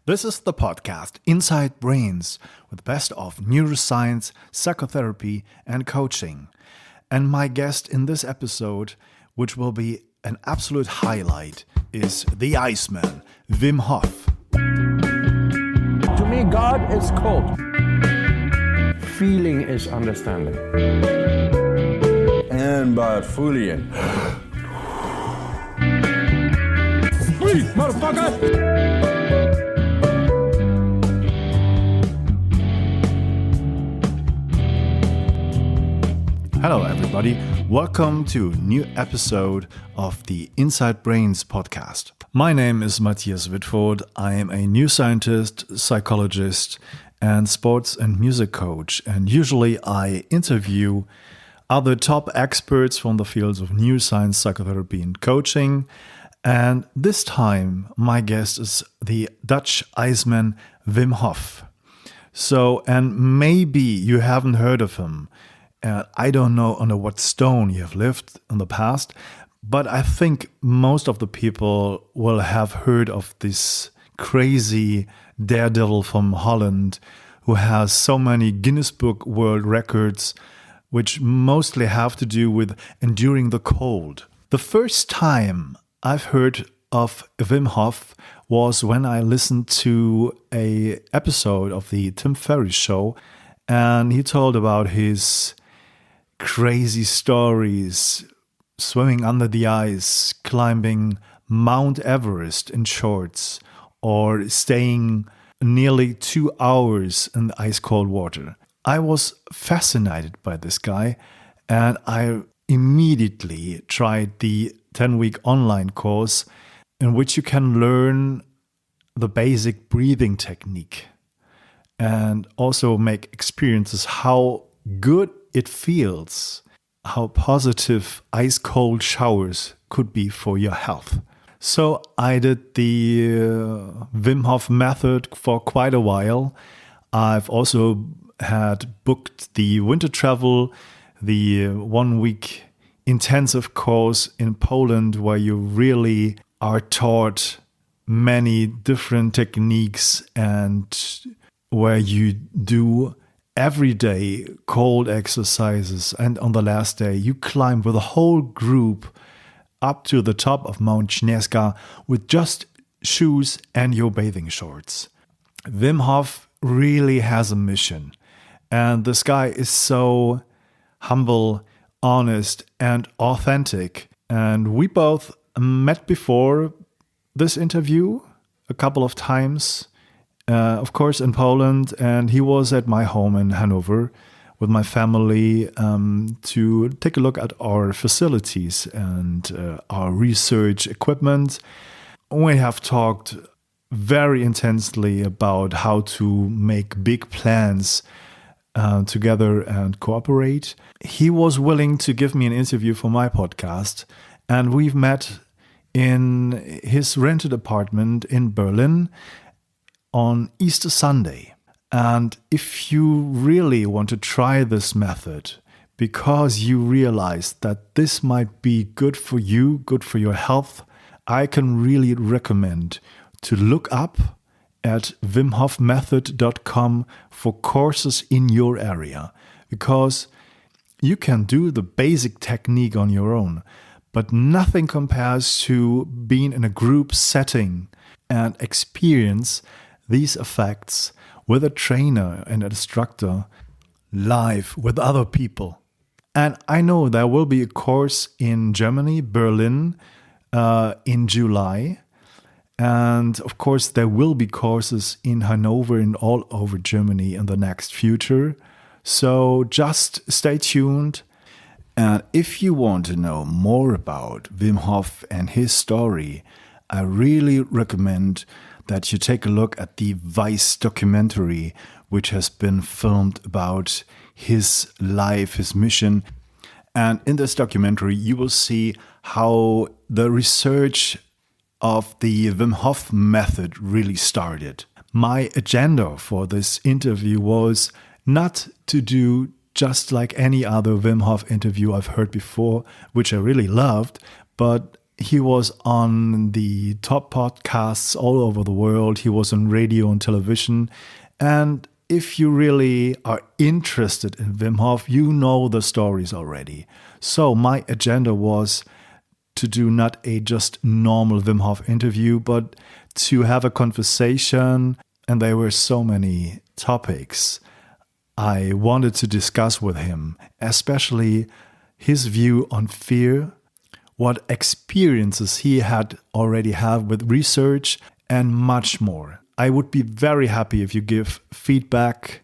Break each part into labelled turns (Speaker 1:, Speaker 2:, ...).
Speaker 1: This is the podcast Inside Brains with the best of neuroscience, psychotherapy, and coaching. And my guest in this episode, which will be an absolute highlight, is the Iceman, Wim Hof.
Speaker 2: To me, God is cold. Feeling is understanding.
Speaker 3: En by Fulian.
Speaker 2: Breathe, motherfucker!
Speaker 1: Hello everybody, welcome to a new episode of the Inside Brains podcast. My name is Matthias Wittfurt. I am a neuroscientist, psychologist, and sports and music coach. And usually I interview other top experts from the fields of neuroscience, psychotherapy, and coaching. And this time my guest is the Dutch Iceman Wim Hof. And maybe you haven't heard of him. I don't know under what stone you have lived in the past, but I think most of the people will have heard of this crazy daredevil from Holland who has so many Guinnessbook world records, which mostly have to do with enduring the cold. The first time I've heard of Wim Hof was when I listened to an episode of the Tim-Ferriss-Show, and he told about his crazy stories, swimming under the ice, climbing Mount Everest in shorts, or staying nearly 2 hours in ice cold water. I was fascinated by this guy, and I immediately tried the 10-week online course in which you can learn the basic breathing technique and also make experiences how good it feels, how positive ice-cold showers could be for your health. So I did the Wim Hof method for quite a while. I've also had booked the winter travel, the 1 week intensive course in Poland where you really are taught many different techniques and where you do everyday cold exercises, and on the last day you climb with a whole group up to the top of Mount Śnieżka with just shoes and your bathing shorts. Wim Hof really has a mission, and this guy is so humble, honest, and authentic. And we both met before this interview a couple of times. Of course, in Poland, and he was at my home in Hanover with my family to take a look at our facilities and our research equipment. We have talked very intensely about how to make big plans together and cooperate. He was willing to give me an interview for my podcast, and we've met in his rented apartment in Berlin on Easter Sunday. And if you really want to try this method because you realize that this might be good for you, good for your health, I can really recommend to look up at wimhofmethod.com for courses in your area, because you can do the basic technique on your own, but nothing compares to being in a group setting and experience these effects with a trainer and an instructor live with other people. And I know there will be a course in Germany, Berlin, in July. And of course, there will be courses in Hanover and all over Germany in the next future. So just stay tuned. And if you want to know more about Wim Hof and his story, I really recommend that you take a look at the Vice documentary, which has been filmed about his life, his mission. And in this documentary, you will see how the research of the Wim Hof method really started. My agenda for this interview was not to do just like any other Wim Hof interview I've heard before, which I really loved, but He was on the top podcasts all over the world. He was on radio and television. And if you really are interested in Wim Hof, you know the stories already. So my agenda was to do not a just normal Wim Hof interview, but to have a conversation. And there were so many topics I wanted to discuss with him, especially his view on fear, what experiences he had already had with research, and much more. I would be very happy if you give feedback.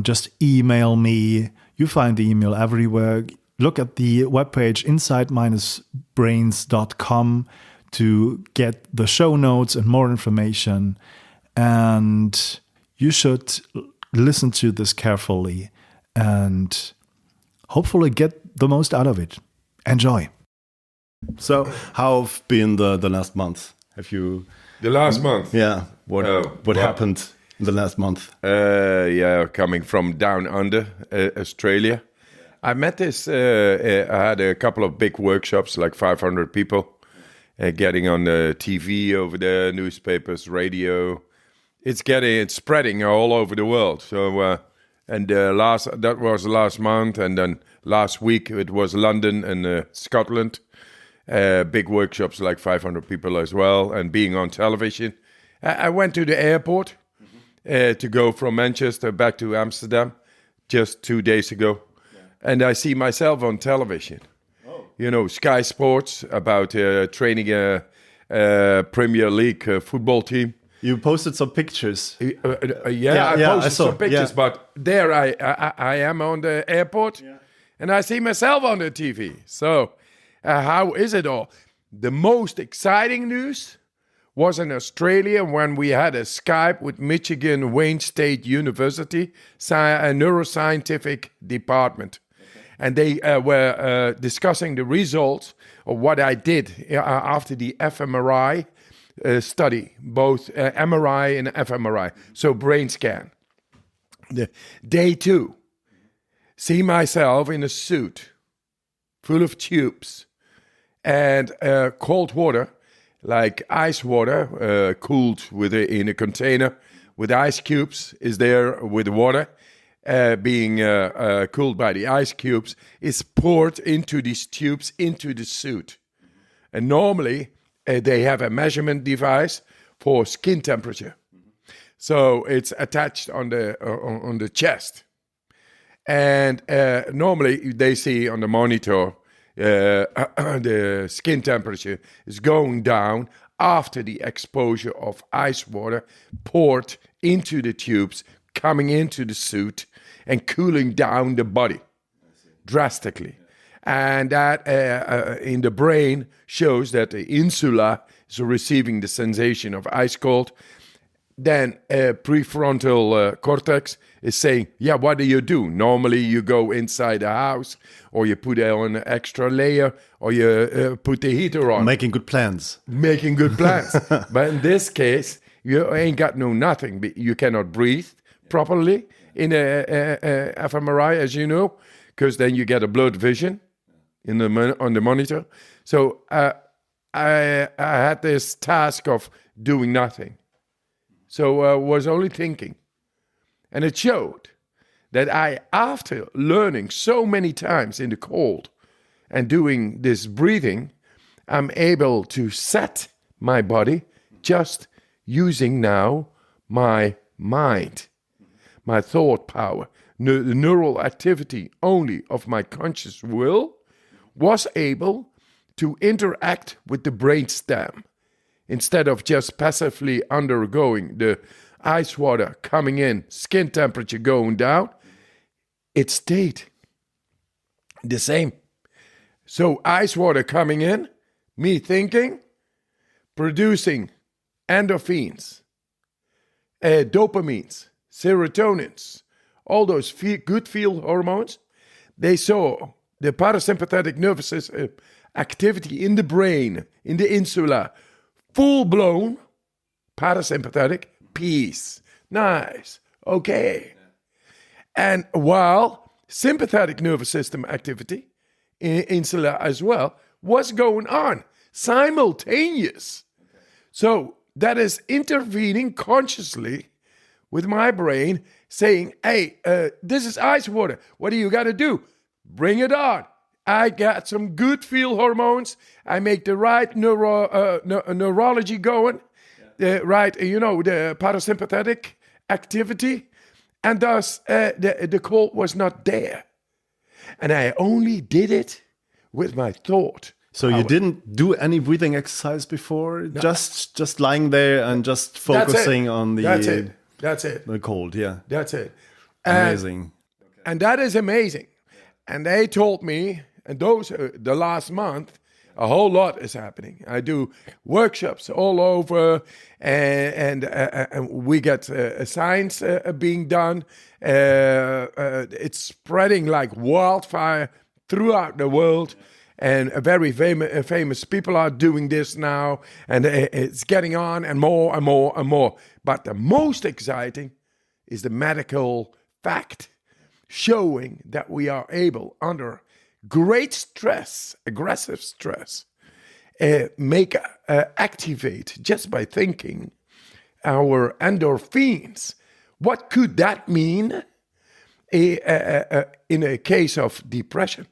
Speaker 1: Just email me. You find the email everywhere. Look at the webpage inside-brains.com to get the show notes and more information. And you should listen to this carefully and hopefully get the most out of it. Enjoy. So, how have been the last month? Have you...
Speaker 3: The last month?
Speaker 1: Yeah. What happened in the last month?
Speaker 3: Coming from down under, Australia. I met this, I had a couple of big workshops, like 500 people, getting on the TV over there, newspapers, radio. It's spreading all over the world. So, that was last month, and then last week it was London and Scotland. Big workshops, like 500 people as well, and being on television. I went to the airport to go from Manchester back to Amsterdam just 2 days ago. Yeah. And I see myself on television. Oh. You know, Sky Sports, about training a Premier League football team.
Speaker 1: You posted some pictures.
Speaker 3: I posted some pictures, but there I am on the airport, and I see myself on the TV. So... how is it all? The most exciting news was in Australia when we had a Skype with Michigan Wayne State University, a neuroscientific department. Okay. And they were discussing the results of what I did after the fMRI study, both MRI and fMRI, so brain scan. Day 2, see myself in a suit full of tubes. And cold water, like ice water, cooled in a container with ice cubes, is there with water, being cooled by the ice cubes, is poured into these tubes into the suit. And normally they have a measurement device for skin temperature, so it's attached on the chest. And normally they see on the monitor. The skin temperature is going down after the exposure of ice water poured into the tubes, coming into the suit and cooling down the body drastically. And that in the brain shows that the insula is receiving the sensation of ice cold. Then prefrontal cortex is saying, what do you do? Normally you go inside a house, or you put on an extra layer, or you put the heater on.
Speaker 1: Making good plans.
Speaker 3: But in this case, you ain't got nothing. You cannot breathe properly in a fMRI, as you know, because then you get a blurred vision on the monitor. So I had this task of doing nothing. So I was only thinking. And it showed that after learning so many times in the cold and doing this breathing, I'm able to set my body just using now my mind, my thought power, the neural activity only of my conscious will was able to interact with the brainstem. Instead of just passively undergoing the ice water coming in, skin temperature going down, it stayed the same. So ice water coming in, me thinking, producing endorphins, dopamines, serotonins, all those good feel hormones. They saw the parasympathetic nervous system activity in the brain, in the insula, full-blown parasympathetic peace. Nice. Okay. And while sympathetic nervous system activity, insula as well, was going on. simultaneous. So that is intervening consciously with my brain saying, hey, this is ice water. What do you got to do? Bring it on. I got some good feel hormones. I make the right neurology going, the parasympathetic activity. And thus, the cold was not there. And I only did it with my thought.
Speaker 1: So you didn't do any breathing exercise before? No. Just lying there and just focusing on the...
Speaker 3: That's it.
Speaker 1: The cold, yeah.
Speaker 3: That's it.
Speaker 1: Amazing.
Speaker 3: And that is amazing. And they told me, and the last month, a whole lot is happening. I do workshops all over, and we get science being done. It's spreading like wildfire throughout the world. And very famous people are doing this now, and it's getting on and more and more and more. But the most exciting is the medical fact showing that we are able, under great stress, aggressive stress, activate just by thinking our endorphins. What could that mean in a case of depression?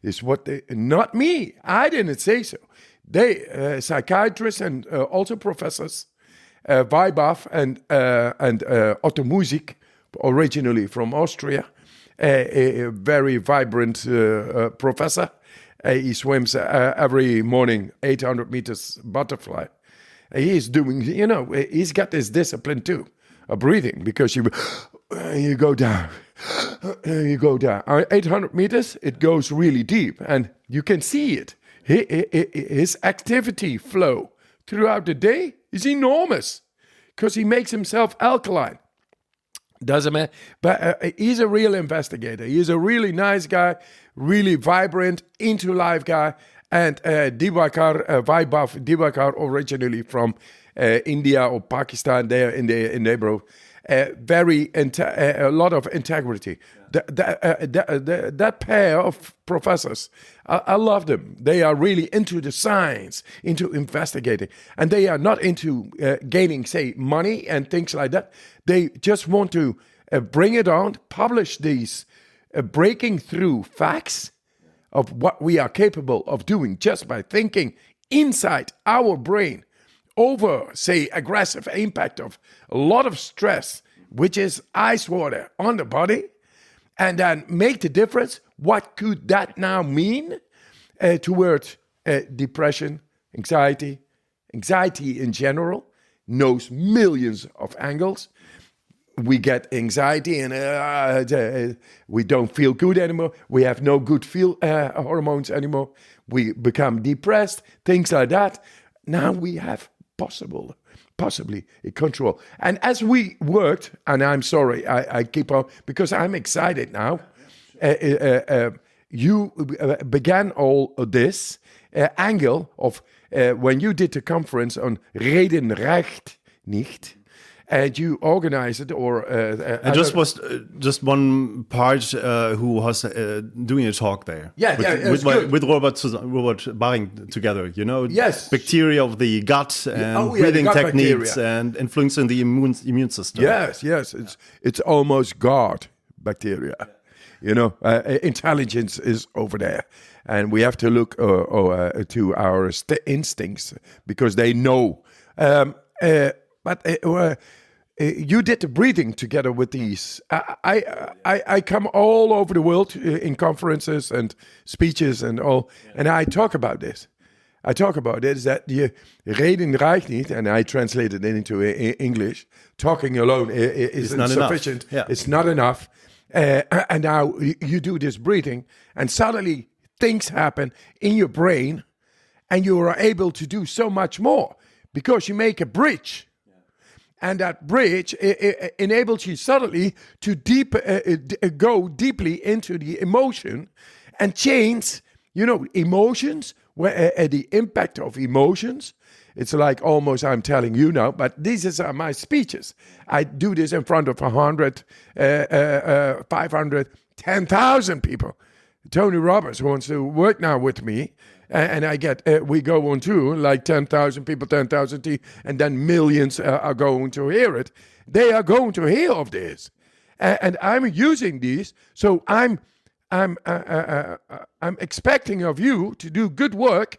Speaker 3: Is what not me. I didn't say so. They, psychiatrists and also professors, Wim Hof and Otto Musik, originally from Austria, a very vibrant professor. He swims every morning 800 meters butterfly. He's doing, he's got this discipline too, of breathing, because you go down. You go down 800 meters, it goes really deep, and you can see it. His activity flow throughout the day is enormous because he makes himself alkaline. Doesn't matter, but he's a real investigator. He's a really nice guy, really vibrant, into life guy. And Wim Hof, originally from India or Pakistan, there in the neighborhood. A lot of integrity. That pair of professors, I love them. They are really into the science, into investigating, and they are not into gaining, say, money and things like that. They just want to bring it on, publish these breaking through facts of what we are capable of doing just by thinking inside our brain over, say, aggressive impact of a lot of stress, which is ice water on the body, and then make the difference. What could that now mean towards depression, anxiety in general, knows millions of angles. We get anxiety and we don't feel good anymore. We have no good feel hormones anymore. We become depressed, things like that. Now we have possibly a control. And as we worked, and I'm sorry, I keep on, because I'm excited now. You began all of this angle of when you did the conference on Reden reicht nicht, and you organized it, or
Speaker 1: and just one part who was doing a talk there. With Robert Baring together.
Speaker 3: Yes,
Speaker 1: bacteria of the gut and breathing techniques bacteria. And influencing the immune system.
Speaker 3: Yes, it's almost God bacteria. Intelligence is over there, and we have to look to our instincts because they know. You did the breathing together with these. I come all over the world in conferences and speeches and all, and I talk about this. I talk about it, is that the Reden reicht nicht, and I translate it into English. Talking alone is insufficient.
Speaker 1: Yeah.
Speaker 3: It's not enough. And now you do this breathing, and suddenly things happen in your brain, and you are able to do so much more because you make a bridge. And that bridge enables you suddenly to go deeply into the emotion and change, emotions, where the impact of emotions. It's like almost I'm telling you now, but these are my speeches. I do this in front of 100, 500, 10,000 people. Tony Robbins wants to work now with me And I get, we go on tour, like 10,000 people, 10,000, and then millions are going to hear it. They are going to hear of this. And I'm using these, so I'm expecting of you to do good work,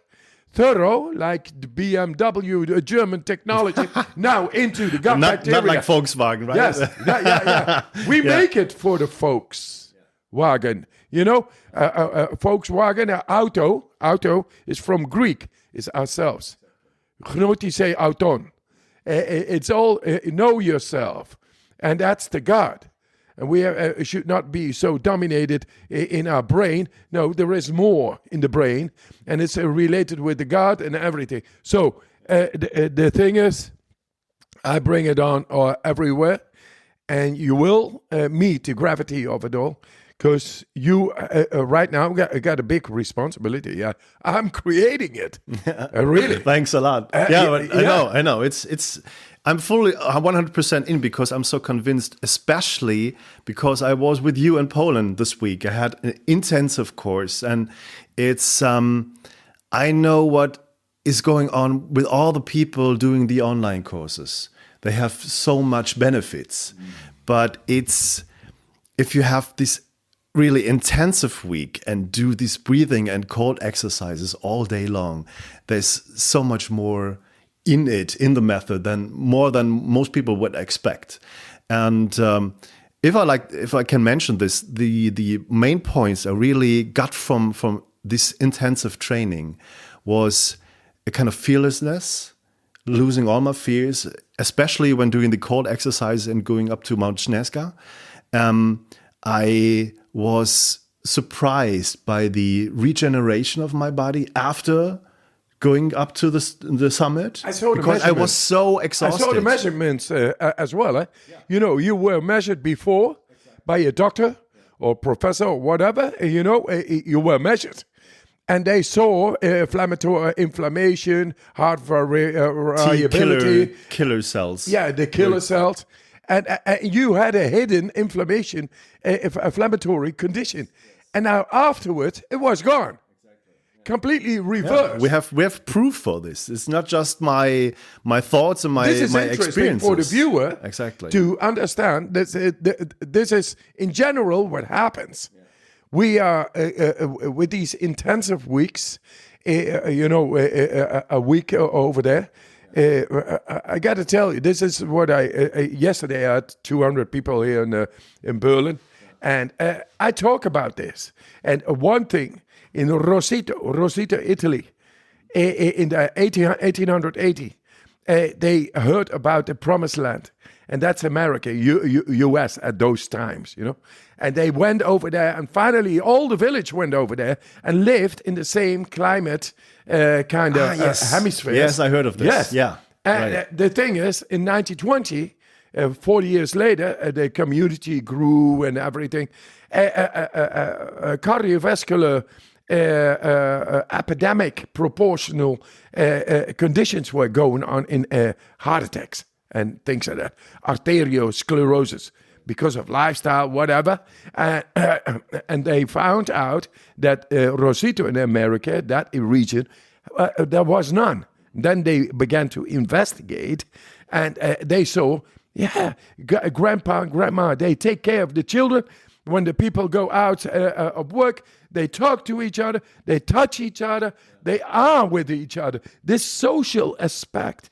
Speaker 3: thorough, like the BMW, the German technology, now into the gut bacteria.
Speaker 1: Not like Volkswagen, right?
Speaker 3: Yes, yeah. We make it for the Volkswagen. You know, Volkswagen, auto is from Greek, it's ourselves. Gnotische auton. It's all know yourself, and that's the God. And we should not be so dominated in our brain. No, there is more in the brain, and it's related with the God and everything. So the thing is, I bring it on everywhere, and you will meet the gravity of it all. Because you, right now, got a big responsibility. Yeah, I'm creating it. Really.
Speaker 1: Thanks a lot. I know. I'm fully 100% in because I'm so convinced, especially because I was with you in Poland this week. I had an intensive course, and it's, I know what is going on with all the people doing the online courses. They have so much benefits, but it's, if you have this really intensive week and do this breathing and cold exercises all day long, there's so much more in the method more than most people would expect. And if I can mention this, the main points I really got from this intensive training was a kind of fearlessness, losing all my fears, especially when doing the cold exercise and going up to Mount Śnieżka. I was surprised by the regeneration of my body after going up to the summit.
Speaker 3: I saw the
Speaker 1: because I was so exhausted.
Speaker 3: I saw the measurements as well. Yeah. You know, you were measured before by a doctor or professor or whatever. You know, you were measured. And they saw inflammation, heart variability.
Speaker 1: Killer cells.
Speaker 3: Yeah, the killer cells. And you had a hidden inflammatory condition. And now afterwards, it was gone. Completely reversed.
Speaker 1: Yeah, we have proof for this. It's not just my thoughts and my experiences.
Speaker 3: This is interesting for the viewer to understand that this is, in general, what happens. Yeah. We are, with these intensive weeks, a week over there, I got to tell you, this is what yesterday I had 200 people here in Berlin, and I talk about this. And one thing, in Rossito, Italy, in the 1880, they heard about the Promised Land, and that's America, U.S. at those times, you know. And they went over there, and finally all the village went over there and lived in the same climate hemisphere.
Speaker 1: Yes, I heard of this.
Speaker 3: Yes.
Speaker 1: Yeah.
Speaker 3: And the thing is, in 1920, 40 years later, the community grew and everything. Cardiovascular epidemic proportional conditions were going on in heart attacks and things like that, arteriosclerosis, because of lifestyle, whatever. And they found out that Rosito in America, that region, there was none. Then they began to investigate, and they saw, grandpa and grandma, they take care of the children. When the people go out of work, they talk to each other, they touch each other, they are with each other. This social aspect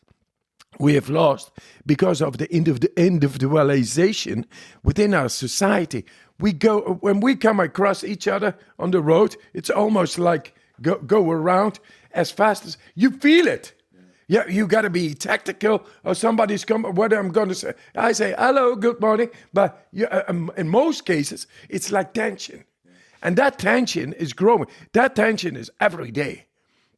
Speaker 3: we have lost because of the individualization within our society. When we come across each other on the road, it's almost like go around as fast as you feel it. Yeah, you got to be tactical, or somebody's coming. What I'm going to say, I say hello, good morning. But in most cases, it's like tension, and that tension is growing. That tension is every day.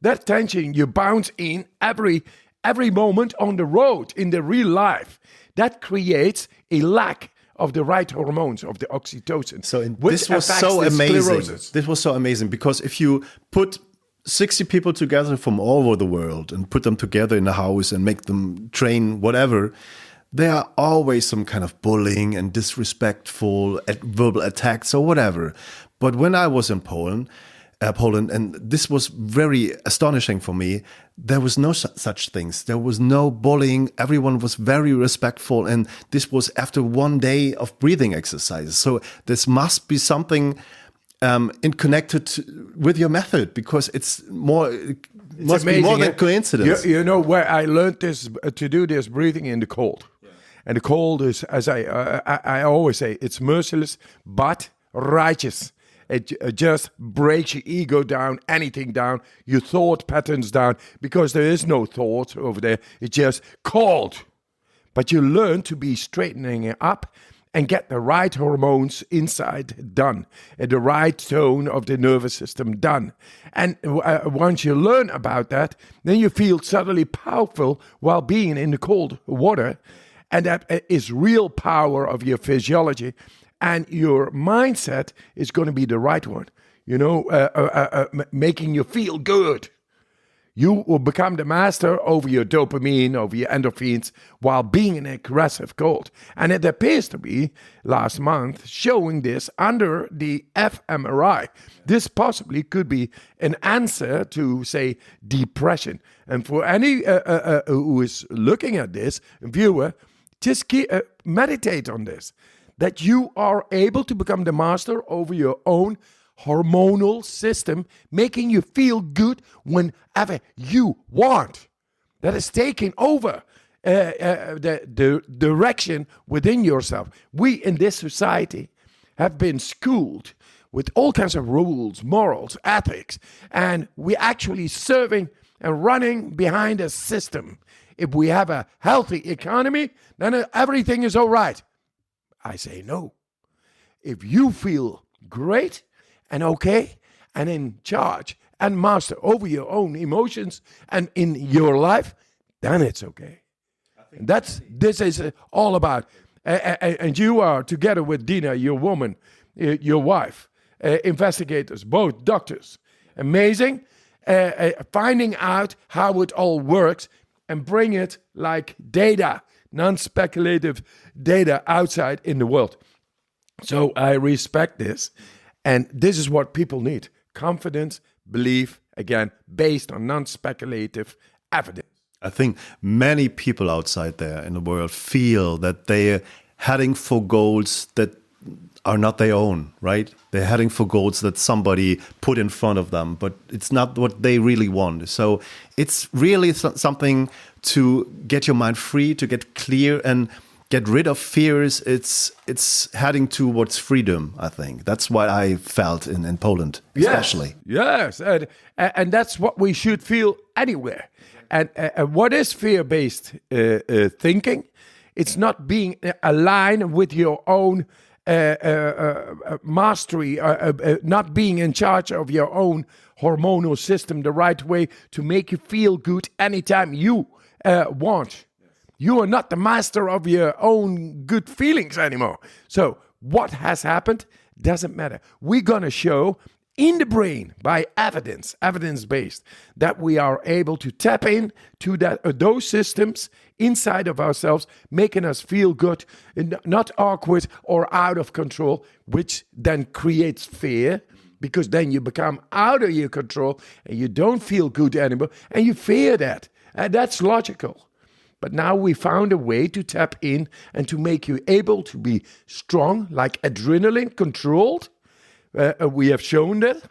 Speaker 3: That tension you bounce in every moment on the road in the real life. That creates a lack of the right hormones of the oxytocin.
Speaker 1: So this was so amazing. This was so amazing because if you put 60 people together from all over the world and put them together in a house and make them train whatever, there are always some kind of bullying and disrespectful verbal attacks or whatever. But when I was in Poland, Poland, and this was very astonishing for me. There was no such things. There was no bullying. Everyone was very respectful, and this was after one day of breathing exercises. So this must be something connected with your method, because it's more. Must amazing, be more than coincidence.
Speaker 3: You know where I learned this to do this breathing in the cold, and the cold is, as I always say, it's merciless but righteous. It just breaks your ego down, anything down, your thought patterns down, because there is no thought over there. It's just cold. But you learn to be straightening it up and get the right hormones inside done, and the right tone of the nervous system done. And once you learn about that, then you feel suddenly powerful while being in the cold water. And that is real power of your physiology. And your mindset is going to be the right one, making you feel good. You will become the master over your dopamine, over your endorphins, while being in aggressive cold. And it appears to be, last month, showing this under the fMRI. This possibly could be an answer to, say, depression. And for any who is looking at this, viewer, just meditate on this. That you are able to become the master over your own hormonal system, making you feel good whenever you want. That is taking over the direction within yourself. We in this society have been schooled with all kinds of rules, morals, ethics, and we actually serving and running behind a system. If we have a healthy economy, then everything is all right. I say no. If you feel great and okay and in charge and master over your own emotions and in your life, then it's okay. This is all about. And you are together with Dina, your woman, your wife, investigators, both doctors. Amazing. Finding out how it all works and bring it like data, non-speculative data outside in the world. So I respect this. And this is what people need. Confidence, belief, again, based on non-speculative evidence.
Speaker 1: I think many people outside there in the world feel that they're heading for goals that are not their own, right? They're heading for goals that somebody put in front of them, but it's not what they really want. So it's really something to get your mind free, to get clear and get rid of fears. It's heading towards freedom, I think. That's what I felt in Poland, especially.
Speaker 3: Yes. And that's what we should feel anywhere. And what is fear-based thinking? It's not being aligned with your own mastery, not being in charge of your own hormonal system the right way to make you feel good anytime you want. You are not the master of your own good feelings anymore. So what has happened doesn't matter. We're going to show in the brain by evidence-based, that we are able to tap in to those systems inside of ourselves, making us feel good, not awkward or out of control, which then creates fear, because then you become out of your control and you don't feel good anymore, and you fear that. And that's logical. But now we found a way to tap in and to make you able to be strong, like adrenaline controlled. We have shown that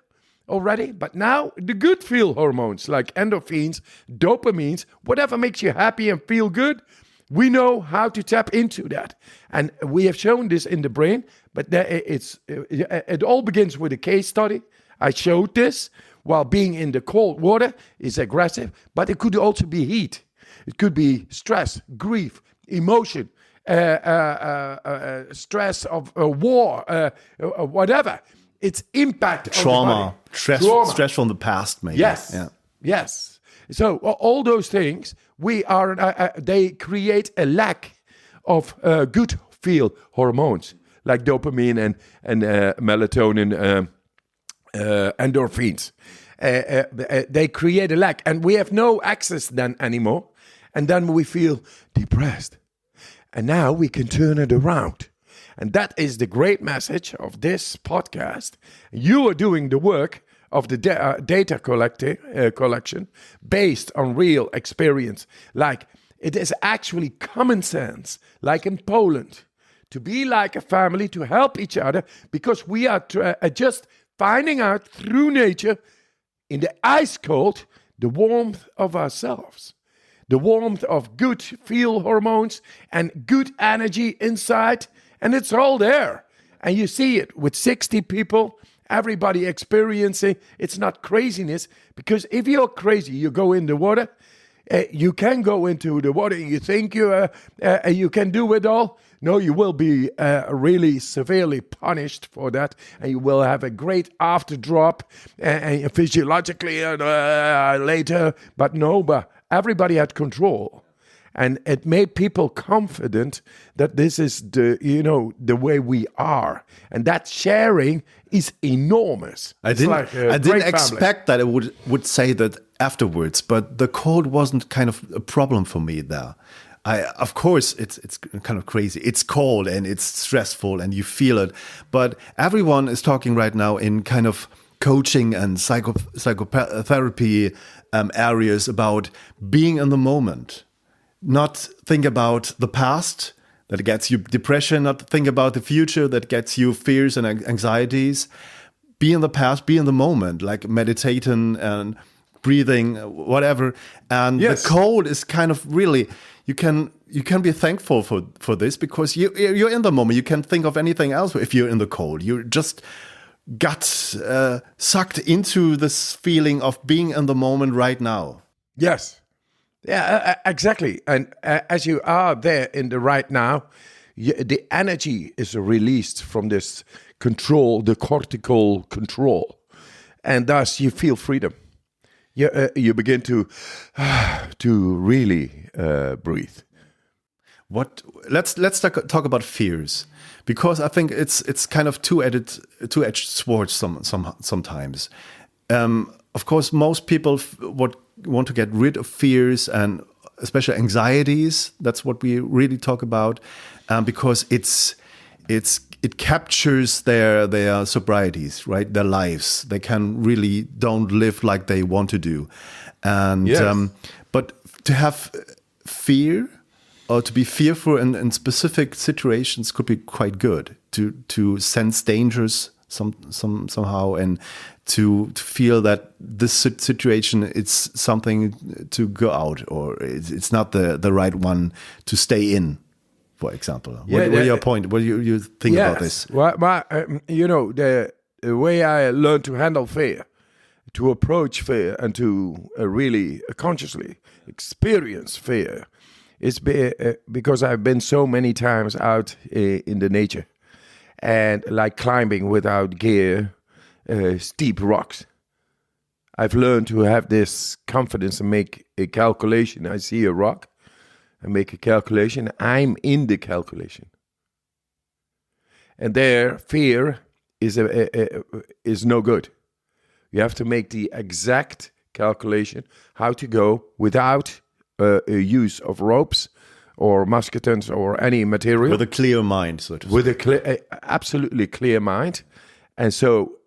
Speaker 3: already. But now the good feel hormones like endorphins, dopamines, whatever makes you happy and feel good, we know how to tap into that. And we have shown this in the brain, but it all begins with a case study. I showed this while being in the cold water is aggressive, but it could also be heat. It could be stress, grief, emotion, stress of war, whatever. Its impact
Speaker 1: trauma,
Speaker 3: on the body.
Speaker 1: Stress from the past, maybe.
Speaker 3: Yes, yes. So all those things, they create a lack of good feel hormones like dopamine and melatonin, endorphins. They create a lack, and we have no access then anymore. And then we feel depressed. And now we can turn it around. And that is the great message of this podcast. You are doing the work of the data collection based on real experience. Like, it is actually common sense, like in Poland, to be like a family, to help each other, because we are just finding out through nature, in the ice cold, the warmth of ourselves, the warmth of good feel hormones and good energy inside, and it's all there. And you see it with 60 people, everybody experiencing. It's not craziness, because if you're crazy, you go in the water. You can go into the water. You think you can do it all. No, you will be really severely punished for that, and you will have a great after drop physiologically later. But everybody had control. And it made people confident that this is the way we are, and that sharing is enormous.
Speaker 1: I didn't expect that it would say that afterwards, but the cold wasn't kind of a problem for me there. Of course, it's kind of crazy. It's cold and it's stressful, and you feel it. But everyone is talking right now in kind of coaching and psychotherapy areas about being in the moment. Not think about the past that gets you depression, not think about the future that gets you fears and anxieties. Be in the past, be in the moment, like meditating and breathing, whatever. And yes, the cold is kind of really, you can be thankful for this, because you're in the moment. You can't think of anything else if you're in the cold. You just got sucked into this feeling of being in the moment right now.
Speaker 3: Yes. Yeah, exactly. And as you are there in the right now, the energy is released from this control, the cortical control, and thus you feel freedom. You begin to really breathe. Let's
Speaker 1: talk about fears, because I think it's kind of two-edged sword sometimes. Of course, most people want to get rid of fears, and especially anxieties. That's what we really talk about, because it captures their sobrieties, right? Their lives. They don't live like they want to do, and yes. But to have fear or to be fearful in specific situations could be quite good. To sense dangers somehow, and to feel that this situation, it's something to go out, or it's not the right one to stay in, for example. What are your point? What do you think about this?
Speaker 3: Well, the way I learned to handle fear, to approach fear, and to really consciously experience fear is because I've been so many times out in the nature, and like climbing without gear, steep rocks. I've learned to have this confidence and make a calculation. I see a rock, I make a calculation. I'm in the calculation, and there, fear is no good. You have to make the exact calculation how to go without use of ropes or musketons or any material.
Speaker 1: With a clear mind, so to say.
Speaker 3: With a absolutely clear mind. And so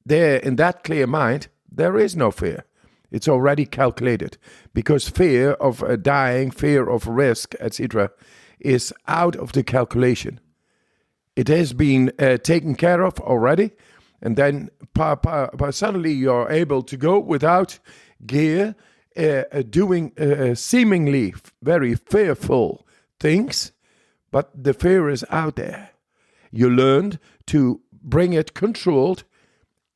Speaker 3: there, in that clear mind, there is no fear. It's already calculated. Because fear of dying, fear of risk, etc., is out of the calculation. It has been taken care of already. And then suddenly you're able to go without gear, doing seemingly very fearful things, but the fear is out there. You learned to bring it controlled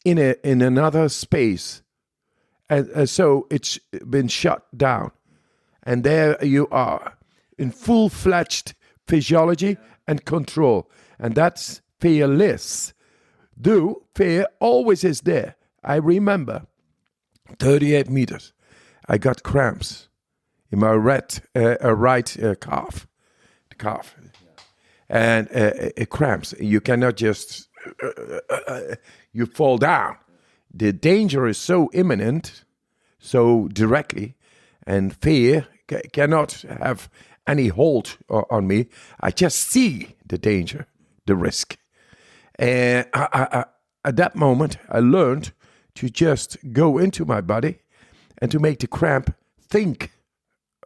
Speaker 3: in another space, and so it's been shut down, and there you are in full-fledged physiology and control, and that's fearless. Though fear always is there. I remember 38 meters. I got cramps in my right calf, and cramps. You cannot just you fall down. The danger is so imminent, so directly, and fear cannot have any hold on me. I just see the danger, the risk, and at that moment I learned to just go into my body and to make the cramp think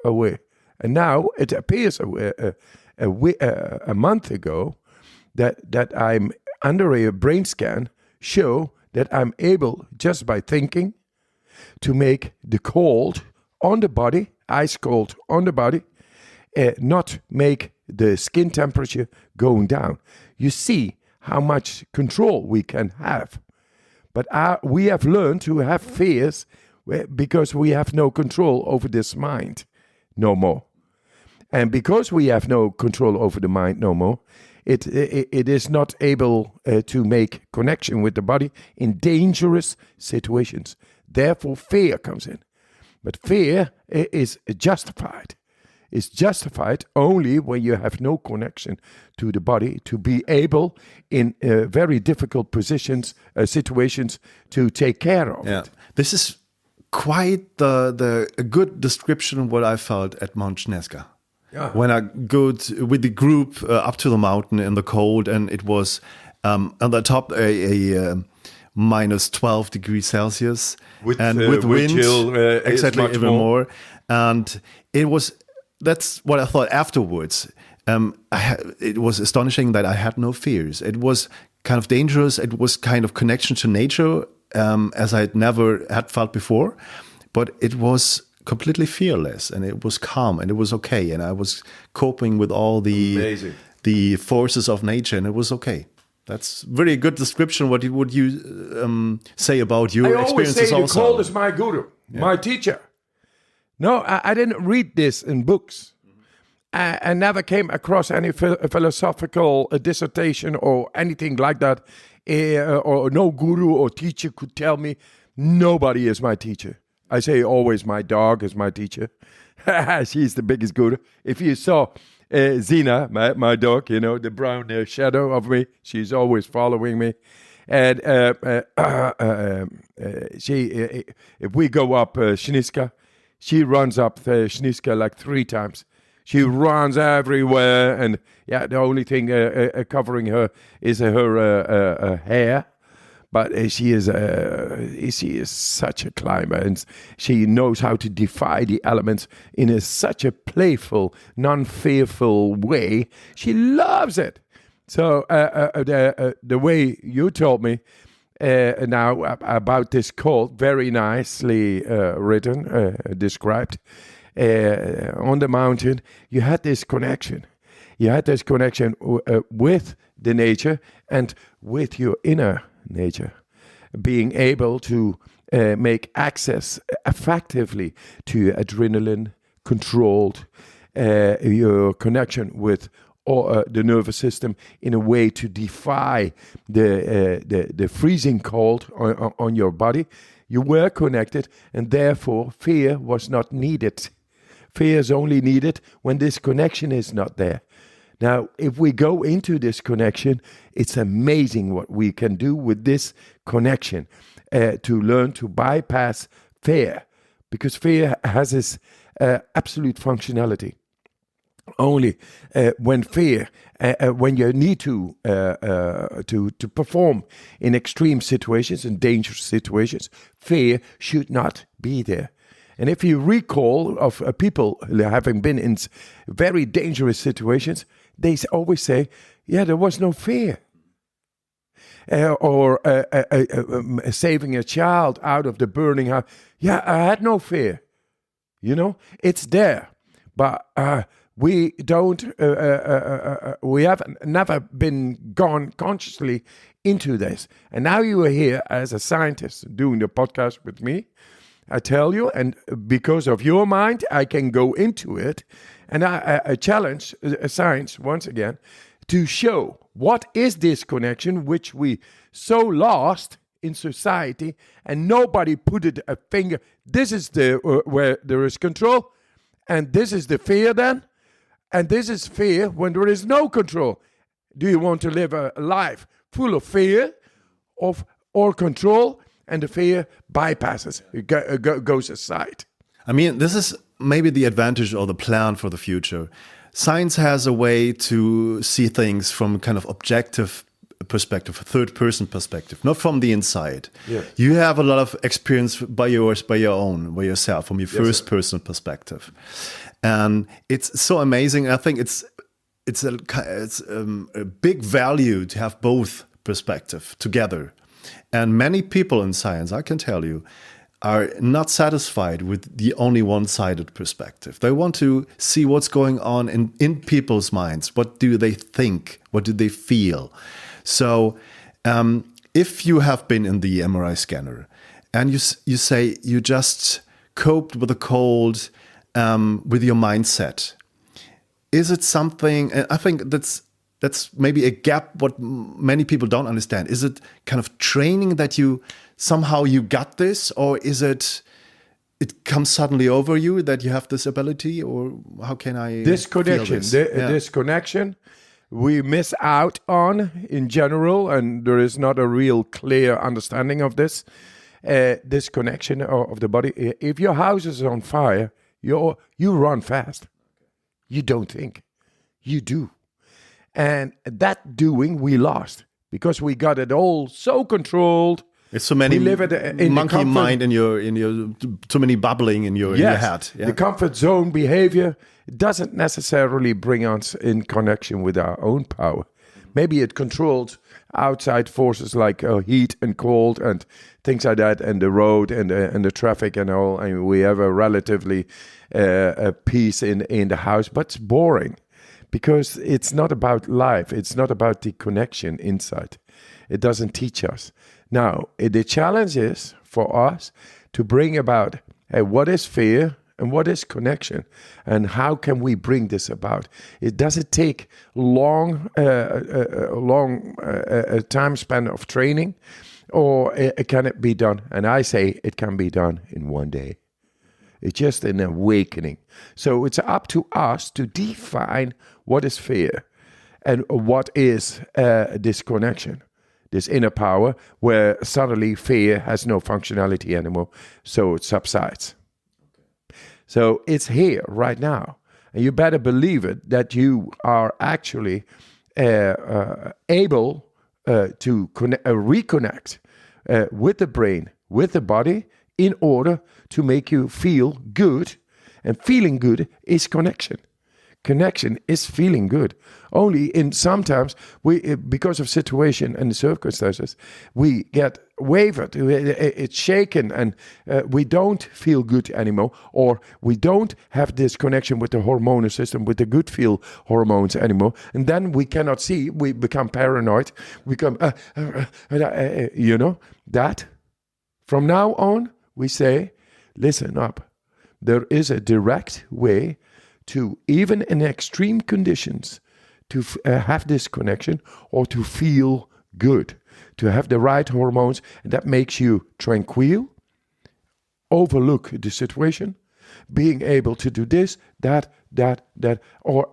Speaker 3: away. And now it appears a month ago that I'm under a brain scan show that I'm able, just by thinking, to make the cold on the body, ice cold on the body, not make the skin temperature going down. You see how much control we can have. But we have learned to have fears because we have no control over this mind no more. And because we have no control over the mind no more, it is not able to make connection with the body in dangerous situations. Therefore, fear comes in. But fear is justified. It's justified only when you have no connection to the body to be able, in very difficult situations, to take care of it.
Speaker 1: This is quite a good description of what I felt at Mount Guinessbook.
Speaker 3: Yeah.
Speaker 1: When I go with the group up to the mountain in the cold, and it was on the top a minus 12 degrees Celsius,
Speaker 3: with
Speaker 1: wind,
Speaker 3: chill,
Speaker 1: exactly, even more. And that's what I thought afterwards. It was astonishing that I had no fears. It was kind of dangerous. It was kind of connection to nature, as I had never had felt before, but it was completely fearless, and it was calm, and it was okay, and I was coping with all the forces of nature, and it was okay. That's very good description. What would you say about your experiences?
Speaker 3: I always say
Speaker 1: also?
Speaker 3: the cold is my guru, my teacher. No, I didn't read this in books. I never came across any philosophical dissertation or anything like that, or no guru or teacher could tell me. Nobody is my teacher. I say always my dog is my teacher. She's the biggest guru. If you saw Zina, my dog, the brown shadow of me, she's always following me. And she, if we go up Guinessbook, she runs up Guinessbook like 3 times. She runs everywhere, and the only thing covering her is her hair. But she is such a climber, and she knows how to defy the elements in such a playful, non-fearful way. She loves it. So the way you told me now about this cold, very nicely written, described, on the mountain, you had this connection. You had this connection with the nature and with your inner nature, being able to make access effectively to adrenaline, controlled your connection with the nervous system in a way to defy the freezing cold on your body. You were connected, and therefore fear was not needed. Fear is only needed when this connection is not there. Now, if we go into this connection, it's amazing what we can do with this connection to learn to bypass fear, because fear has this absolute functionality. Only when when you need to perform in extreme situations and dangerous situations, fear should not be there. And if you recall of people having been in very dangerous situations, they always say, there was no fear. Or saving a child out of the burning house. I had no fear. It's there. But we don't, we have never been gone consciously into this. And now you are here as a scientist doing the podcast with me. I tell you, and because of your mind, I can go into it, and I challenge science once again to show what is this connection which we so lost in society, and nobody put it a finger. This is the where there is control, and this is the fear then, and this is fear when there is no control. Do you want to live a life full of fear or control? And the fear bypasses, it goes aside.
Speaker 1: I mean, this is maybe the advantage or the plan for the future. Science has a way to see things from kind of objective perspective, a third-person perspective, not from the inside.
Speaker 3: Yeah.
Speaker 1: You have a lot of experience by yourself, from your first-person perspective, and it's so amazing. I think it's a big value to have both perspective together. And many people in science, I can tell you, are not satisfied with the only one-sided perspective. They want to see what's going on in people's minds. What do they think? What do they feel? So if you have been in the MRI scanner and you say you just coped with a cold with your mindset, is it something, and I think that's maybe a gap what many people don't understand. Is it kind of training that you somehow you got this, or is it comes suddenly over you that you have this ability, or how can I
Speaker 3: this connection
Speaker 1: feel this?
Speaker 3: This connection we miss out on in general, and there is not a real clear understanding of this connection of the body. If your house is on fire, you run fast. You don't think, you do. And that doing we lost because we got it all so controlled.
Speaker 1: It's so many
Speaker 3: in
Speaker 1: monkey mind in your too many bubbling in your head. Yeah.
Speaker 3: The comfort zone behavior doesn't necessarily bring us in connection with our own power. Maybe it controls outside forces like heat and cold and things like that, and the road and the traffic and all. And we have a relatively peace in the house, but it's boring. Because it's not about life. It's not about the connection inside. It doesn't teach us. Now, the challenge is for us to bring about what is fear and what is connection, and how can we bring this about? It doesn't take long time span of training, or can it be done? And I say it can be done in one day. It's just an awakening. So it's up to us to define what is fear and what is this connection, this inner power, where suddenly fear has no functionality anymore, so it subsides. So it's here right now. And you better believe it that you are actually able to reconnect with the brain, with the body, in order to make you feel good. And feeling good is connection. Connection is feeling good. Only in sometimes we, because of situation and circumstances, we get wavered. It's shaken, and we don't feel good anymore, or we don't have this connection with the hormonal system, with the good feel hormones anymore. And then we cannot see. We become paranoid. We become, that. From now on, we say, listen up. There is a direct way to, even in extreme conditions, to have this connection or to feel good, to have the right hormones, and that makes you tranquil, overlook the situation, being able to do this, that, or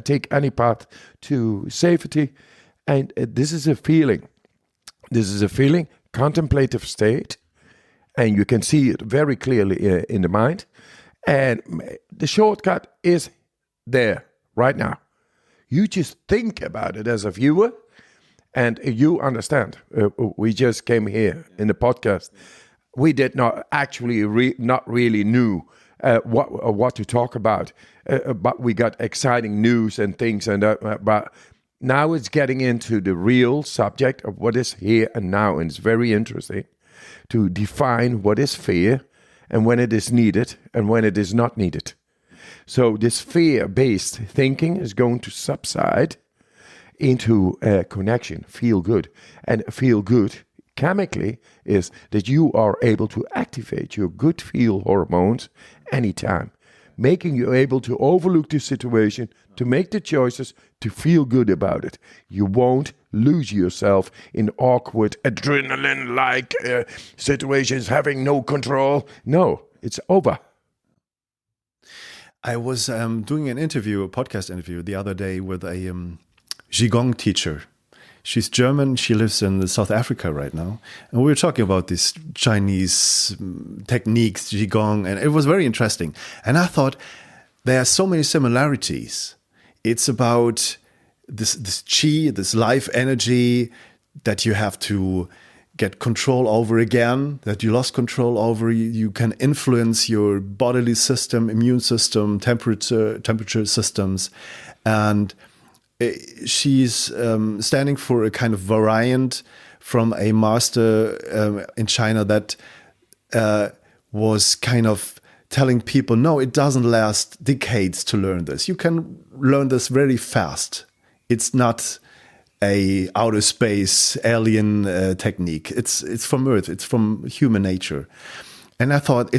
Speaker 3: take any path to safety. And this is a feeling. This is a feeling, contemplative state, and you can see it very clearly in the mind. And the shortcut is there right now. You just think about it as a viewer, and you understand. We just came here in the podcast. We did not actually not really knew what to talk about, but we got exciting news and things. But now it's getting into the real subject of what is here and now, and it's very interesting to define what is fear and when it is needed and when it is not needed. So this fear-based thinking is going to subside into connection, feel good. And feel good chemically is that you are able to activate your good feel hormones anytime, making you able to overlook the situation, to make the choices, to feel good about it. You won't lose yourself in awkward adrenaline-like situations, having no control. No, it's over.
Speaker 1: I was doing a podcast interview the other day with a Qigong teacher. She's German. She lives in South Africa right now. And we were talking about these Chinese techniques, Qigong, and it was very interesting. And I thought there are so many similarities. It's about this chi, this life energy that you have to get control over again, that you lost control over. You can influence your bodily system, immune system, temperature systems. And she's standing for a kind of variant from a master in China that was kind of telling people, no, it doesn't last decades to learn this. You can learn this very fast. It's not a outer space alien technique. It's from Earth. It's from human nature. And I thought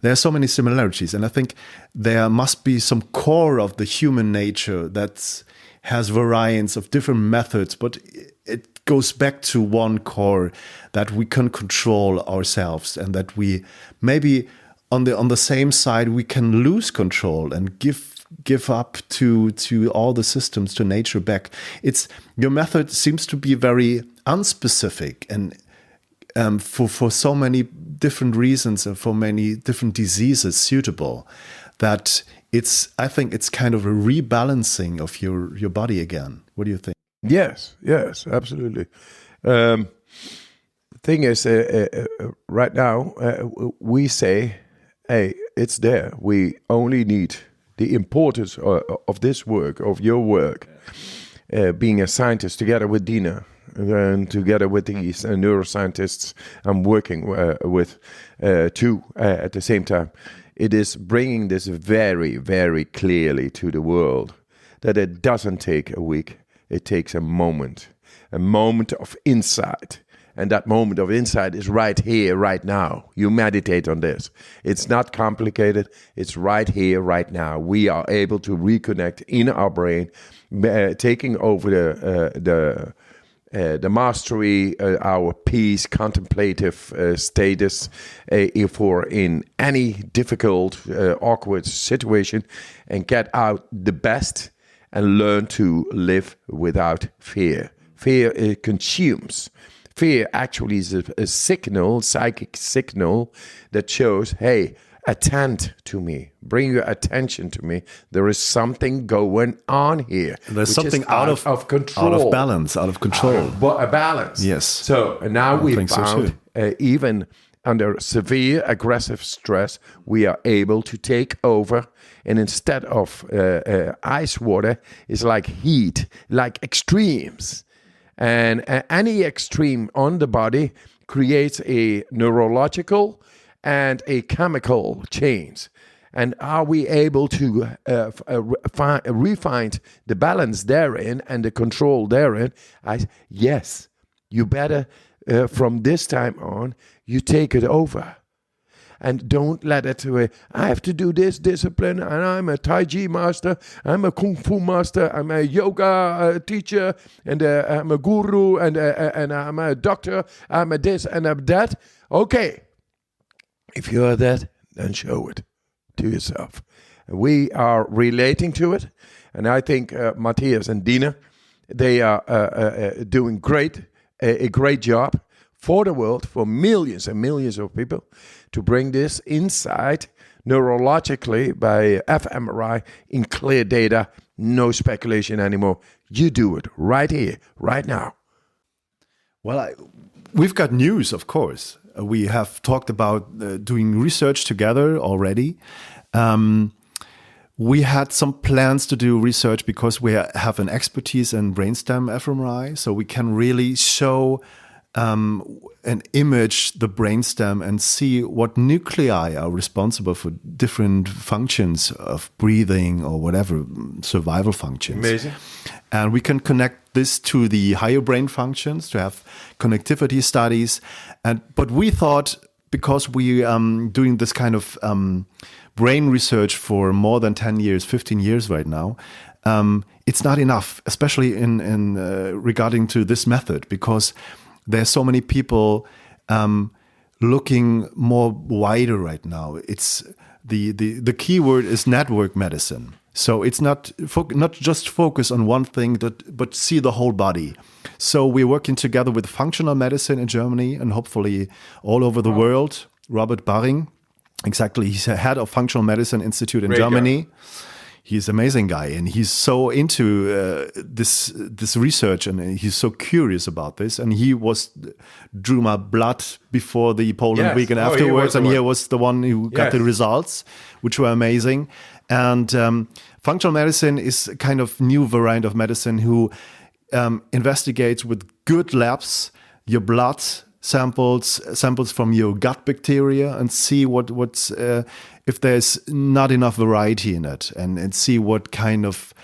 Speaker 1: there are so many similarities. And I think there must be some core of the human nature that has variants of different methods, but it goes back to one core, that we can control ourselves, and that we maybe on the same side we can lose control and give up to all the systems, to nature back. Your method seems to be very unspecific, and for so many different reasons and for many different diseases suitable, that I think it's kind of a rebalancing of your body again. What do you think?
Speaker 3: Yes, absolutely. The thing is, right now, we say, hey, it's there. We only need the importance of this work, of your work, being a scientist together with Dina, and together with these neuroscientists I'm working with too at the same time. It is bringing this very, very clearly to the world, that it doesn't take a week. It takes a moment of insight. And that moment of insight is right here, right now. You meditate on this. It's not complicated. It's right here, right now. We are able to reconnect in our brain, taking over the mastery, our peace, contemplative status for in any difficult, awkward situation, and get out the best and learn to live without fear. Fear consumes. Fear actually is a signal, psychic signal, that shows, hey, attend to me. Bring your attention to me. There is something going on here.
Speaker 1: There's something out of control. Out of balance, out of control.
Speaker 3: A balance.
Speaker 1: Yes.
Speaker 3: So now we found, even under severe aggressive stress, we are able to take over. And instead of ice water, it's like heat, like extremes. And any extreme on the body creates a neurological and a chemical change. And are we able to refine the balance therein and the control therein? Yes, you better, from this time on, you take it over. And don't let it I have to do this discipline, and I'm a Tai Chi master, I'm a Kung Fu master, I'm a yoga teacher, and I'm a guru, and I'm a doctor, I'm a this and I'm that. Okay, if you are that, then show it to yourself. We are relating to it, and I think Matthias and Dina, they are doing a great job for the world, for millions and millions of people, to bring this insight neurologically by fMRI in clear data, no speculation anymore. You do it right here, right now.
Speaker 1: Well, we've got news, of course. We have talked about doing research together already. We had some plans to do research because we have an expertise in brainstem fMRI, so we can really show and image the brainstem and see what nuclei are responsible for different functions of breathing or whatever, survival functions.
Speaker 3: Amazing.
Speaker 1: And we can connect this to the higher brain functions to have connectivity studies. But we thought, because we doing this kind of brain research for more than 10 years, 15 years right now, it's not enough, especially in regarding to this method, because there's so many people looking more wider right now. It's the key word is network medicine. So it's not just focus on one thing, but see the whole body. So we're working together with functional medicine in Germany and hopefully all over the world. Robert Baring, exactly, he's the head of Functional Medicine Institute in Germany. he's an amazing guy, and he's so into this research, and he's so curious about this. And he drew my blood before the Poland week and afterwards, and he was the one who got the results, which were amazing. And functional medicine is a kind of new variant of medicine who investigates with good labs your blood samples from your gut bacteria, and see what's if there's not enough variety in it, and see what kind of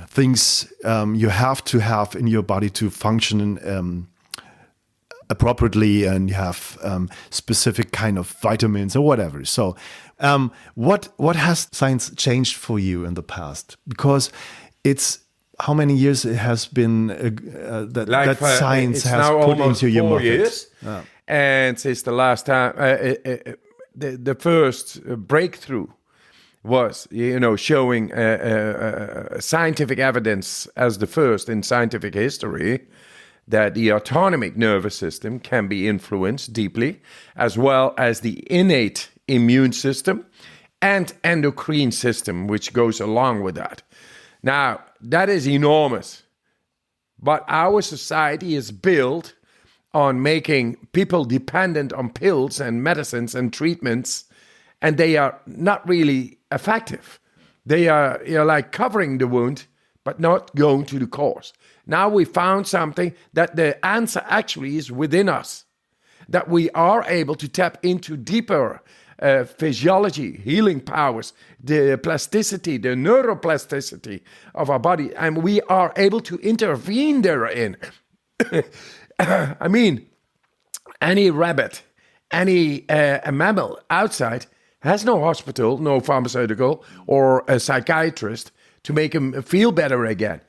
Speaker 1: things you have to have in your body to function appropriately, and you have specific kind of vitamins or whatever. So what has science changed for you in the past? Because it's how many years it has been that science has put into your market? 4 years.
Speaker 3: And since the last time, the first breakthrough was, showing scientific evidence as the first in scientific history that the autonomic nervous system can be influenced deeply, as well as the innate immune system and endocrine system, which goes along with that. Now, that is enormous. But our society is built on making people dependent on pills and medicines and treatments, and they are not really effective. They are like covering the wound, but not going to the cause. Now we found something that the answer actually is within us, that we are able to tap into deeper physiology, healing powers, the plasticity, the neuroplasticity of our body, and we are able to intervene therein. I mean, any rabbit, any a mammal outside has no hospital, no pharmaceutical, or a psychiatrist to make him feel better again.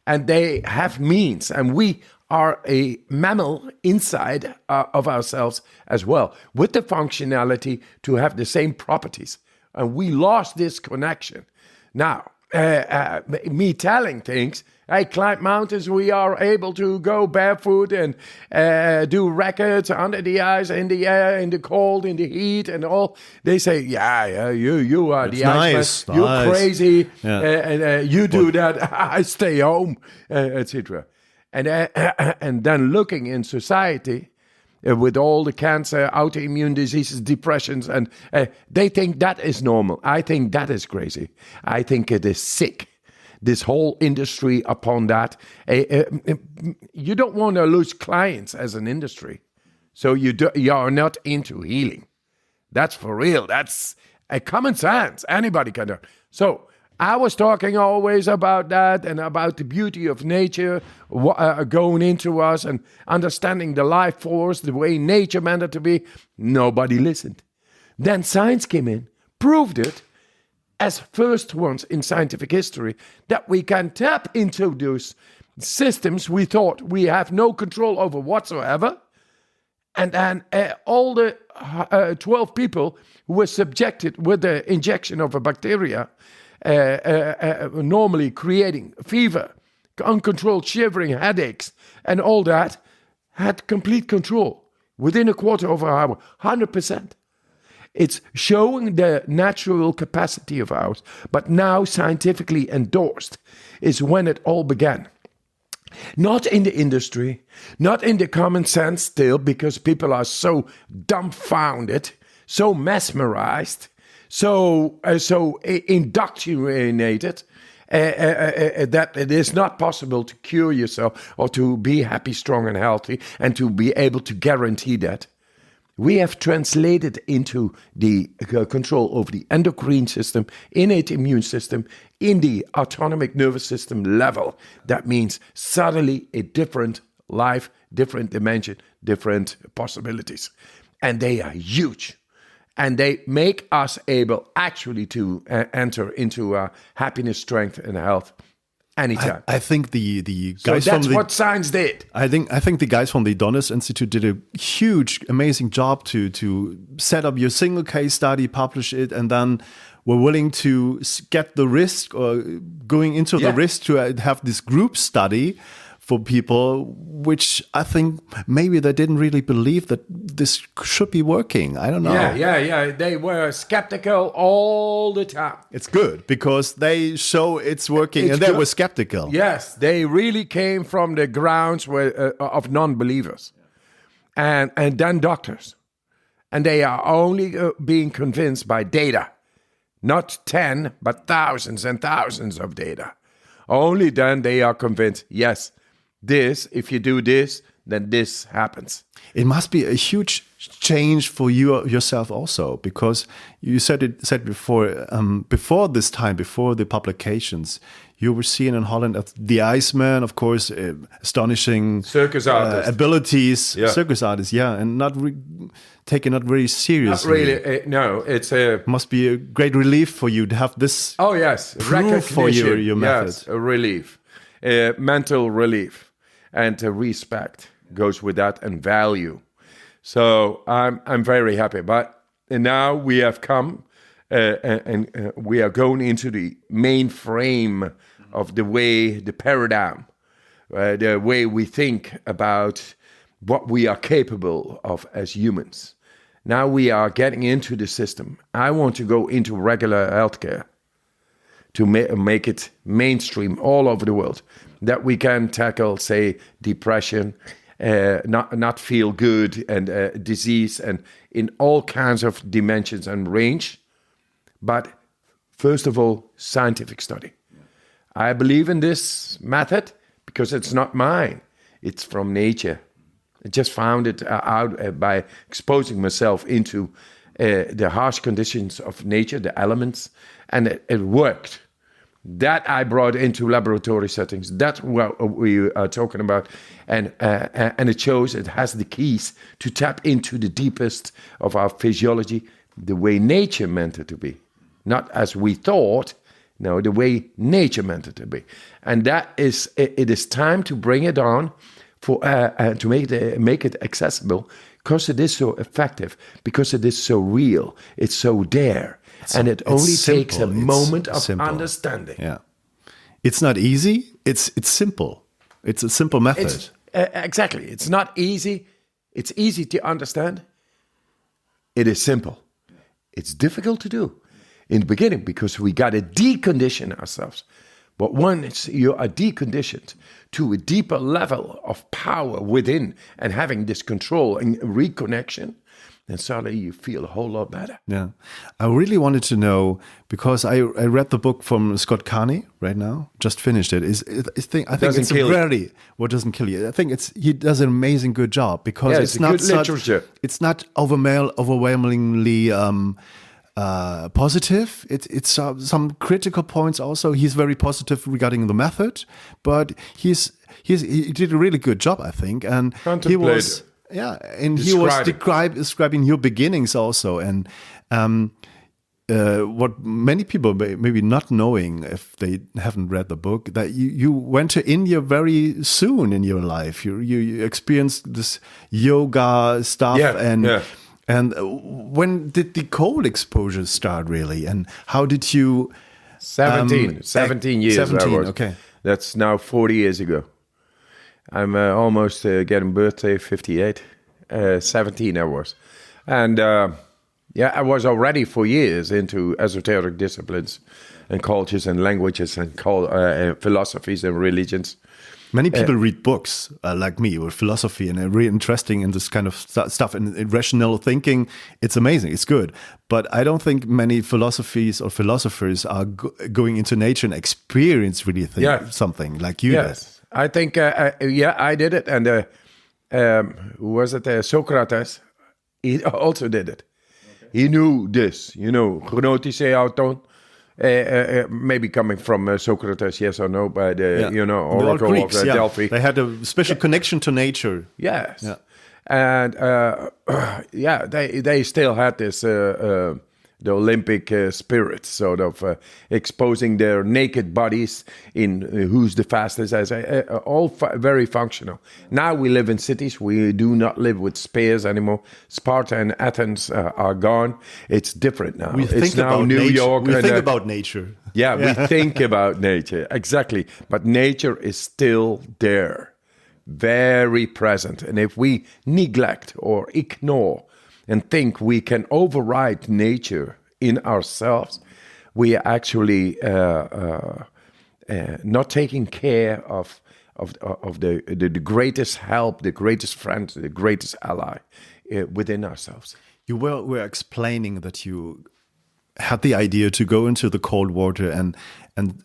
Speaker 3: And they have means, and we are a mammal inside of ourselves as well, with the functionality to have the same properties. And we lost this connection. Now, me telling things, I climb mountains, we are able to go barefoot and do records under the ice, in the air, in the cold, in the heat and all. They say, you are the Iceman, you're crazy, and you do that, I stay home, etc. And then looking in society with all the cancer, autoimmune diseases, depressions, and they think that is normal. I think that is crazy. I think it is sick. This whole industry upon that. You don't want to lose clients as an industry. So you are not into healing. That's for real. That's a common sense. Anybody can do it. So I was talking always about that and about the beauty of nature going into us and understanding the life force, the way nature meant it to be. Nobody listened. Then science came in, proved it, as first ones in scientific history, that we can tap into those systems we thought we have no control over whatsoever. And then all the 12 people who were subjected with the injection of a bacteria, normally creating fever, uncontrolled shivering, headaches, and all that, had complete control within a quarter of an hour, 100%. It's showing the natural capacity of ours, but now scientifically endorsed is when it all began. Not in the industry, not in the common sense still, because people are so dumbfounded, so mesmerized, so indoctrinated that it is not possible to cure yourself or to be happy, strong, and healthy, and to be able to guarantee that. We have translated into the control over the endocrine system, innate immune system, in the autonomic nervous system level. That means suddenly a different life, different dimension, different possibilities. And they are huge. And they make us able actually to enter into happiness, strength, and health anytime.
Speaker 1: I think the guys
Speaker 3: that's what science did.
Speaker 1: I think the guys from the Donnes Institute did a huge, amazing job to set up your single case study, publish it, and then were willing to get the risk or going into the risk to have this group study for people, which I think maybe they didn't really believe that this should be working. I don't know.
Speaker 3: Yeah. They were skeptical all the time.
Speaker 1: It's good because they show it's working, and they were skeptical.
Speaker 3: Yes, they really came from the grounds of non-believers, and then doctors, and they are only being convinced by data, not 10 but thousands and thousands of data. Only then they are convinced. Yes. If you do this, then this happens.
Speaker 1: It must be a huge change for you yourself also, because you said before, before the publications, you were seen in Holland as the Iceman, of course, astonishing
Speaker 3: circus artist
Speaker 1: abilities, circus artist, and not taken not very seriously.
Speaker 3: Not really, no. It's
Speaker 1: must be a great relief for you to have this.
Speaker 3: Oh yes,
Speaker 1: proof for your method.
Speaker 3: Yes, a relief, mental relief. And respect goes with that, and value. So I'm very happy. But now we have come, and we are going into the main frame of the paradigm, the way we think about what we are capable of as humans. Now we are getting into the system. I want to go into regular healthcare to make it mainstream all over the world, that we can tackle, say, depression, not feel good, and disease, and in all kinds of dimensions and range. But first of all, scientific study. I believe in this method because it's not mine. It's from nature. I just found it out by exposing myself into the harsh conditions of nature, the elements, and it worked. That I brought into laboratory settings. That's what we are talking about. And it shows it has the keys to tap into the deepest of our physiology, the way nature meant it to be. Not as we thought, no, the way nature meant it to be. And that is, it is time to bring it on for to make it accessible, because it is so effective, because it is so real, it's so there. And it only takes a moment of understanding.
Speaker 1: Yeah, it's not easy. It's simple. It's a simple method.
Speaker 3: Exactly. It's not easy. It's easy to understand. It is simple. It's difficult to do in the beginning because we got to decondition ourselves. But once you are deconditioned to a deeper level of power within and having this control and reconnection, then suddenly you feel a whole lot better.
Speaker 1: Yeah. I really wanted to know, because I read the book from Scott Carney right now, just finished it. I think it's rarely what doesn't kill you. I think he does an amazing good job, because it's not
Speaker 3: good literature.
Speaker 1: It's not overwhelmingly positive. It's some critical points also. He's very positive regarding the method, but he did a really good job, I think. And he was... Yeah, and he was describing your beginnings also, and what many people maybe not knowing if they haven't read the book, that you went to India very soon in your life. You experienced this yoga stuff, and when did the cold exposure start really, and how did you?
Speaker 3: 17 years.
Speaker 1: 17, okay.
Speaker 3: That's now 40 years ago. I'm almost getting birthday, 58. 17 I was. And I was already for years into esoteric disciplines and cultures and languages and philosophies and religions.
Speaker 1: Many people read books like me with philosophy, and are really interesting in this kind of stuff and rational thinking. It's amazing. It's good. But I don't think many philosophies or philosophers are going into nature and experience really something like you did.
Speaker 3: I think, I did it. And who was it? Socrates, he also did it. Okay. He knew this, chronotische auton. Maybe coming from Socrates, yes or no, but, Oracle
Speaker 1: Greeks,
Speaker 3: of Delphi.
Speaker 1: They had a special connection to nature.
Speaker 3: Yes. Yeah. And, they still had this... the Olympic spirit, sort of exposing their naked bodies in who's the fastest, all very functional. Now we live in cities. We do not live with spears anymore. Sparta and Athens are gone. It's different now.
Speaker 1: It's now New York. We think about nature.
Speaker 3: Yeah, we think about nature, exactly. But nature is still there. very present. And if we neglect or ignore and think we can override nature in ourselves, we are actually not taking care of the greatest help, the greatest friend, the greatest ally within ourselves.
Speaker 1: You were explaining that you had the idea to go into the cold water, and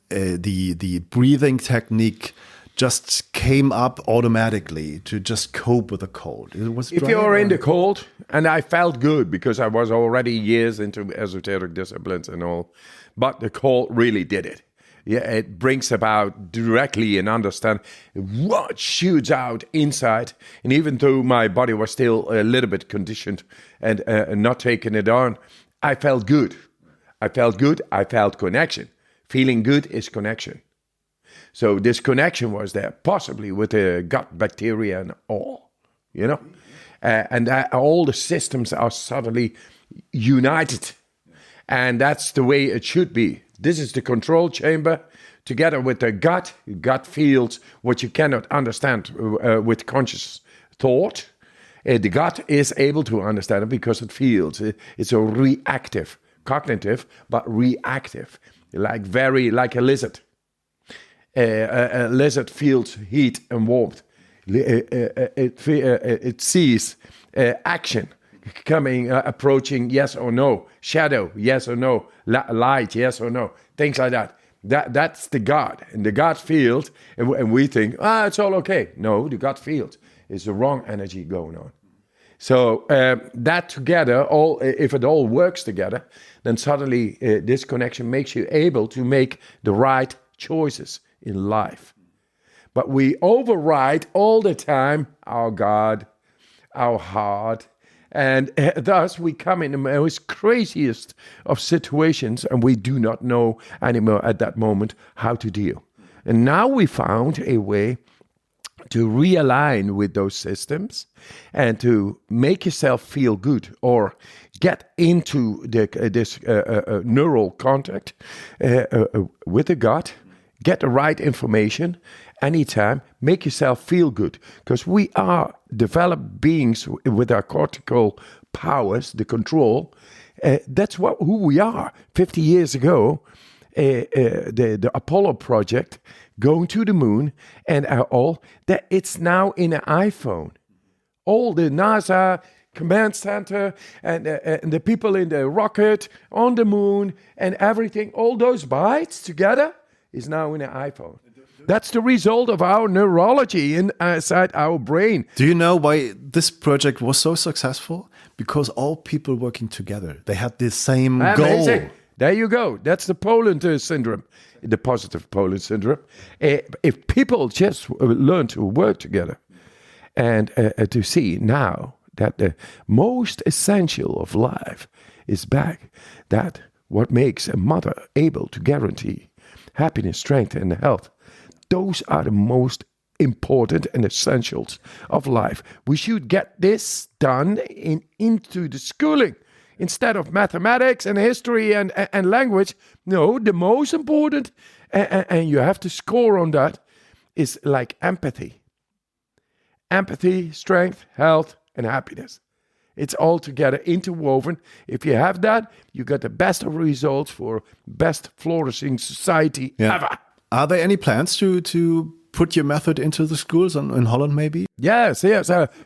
Speaker 1: the breathing technique just came up automatically to just cope with the cold. It was
Speaker 3: if you're in the cold, and I felt good because I was already years into esoteric disciplines and all, but the cold really did it. Yeah, it brings about directly an understanding what shoots out inside. And even though my body was still a little bit conditioned and not taking it on, I felt good. I felt connection. Feeling good is connection. So this connection was there, possibly with the gut bacteria and all, and all the systems are suddenly united. And that's the way it should be. This is the control chamber together with the gut. Gut feels what you cannot understand with conscious thought. The gut is able to understand it because it feels. It's a reactive, cognitive, but reactive, like a lizard. A lizard feels heat and warmth. It sees action coming, approaching, yes or no. Shadow, yes or no. Light, yes or no. Things like that. That's the gut. And the gut field, and we think, it's all okay. No, the gut field is the wrong energy going on. So that together, if it all works together, then suddenly this connection makes you able to make the right choices in life. But we override all the time our God, our heart, and thus we come in the most craziest of situations, and we do not know anymore at that moment how to deal. And now we found a way to realign with those systems and to make yourself feel good or get into this neural contact with the gut, get the right information anytime, make yourself feel good. Because we are developed beings with our cortical powers, the control. That's who we are. 50 years ago, the Apollo project, going to the moon, and that it's now in an iPhone. All the NASA command center and the people in the rocket on the moon and everything, all those bytes together is now in an iPhone. That's the result of our neurology inside our brain.
Speaker 1: Do you know why this project was so successful? Because all people working together, they had the same goal.
Speaker 3: There you go. That's the Poland syndrome, the positive Poland syndrome. If people just learn to work together and to see now that the most essential of life is back, that what makes a mother able to guarantee happiness, strength, and health, those are the most important and essentials of life. We should get this done into the schooling. Instead of mathematics and history and language, no, the most important, and you have to score on that, is like empathy. Empathy, strength, health, and happiness. It's all together interwoven. If you have that, you get the best of results for best flourishing society ever.
Speaker 1: Are there any plans to put your method into the schools in Holland, maybe?
Speaker 3: Yes.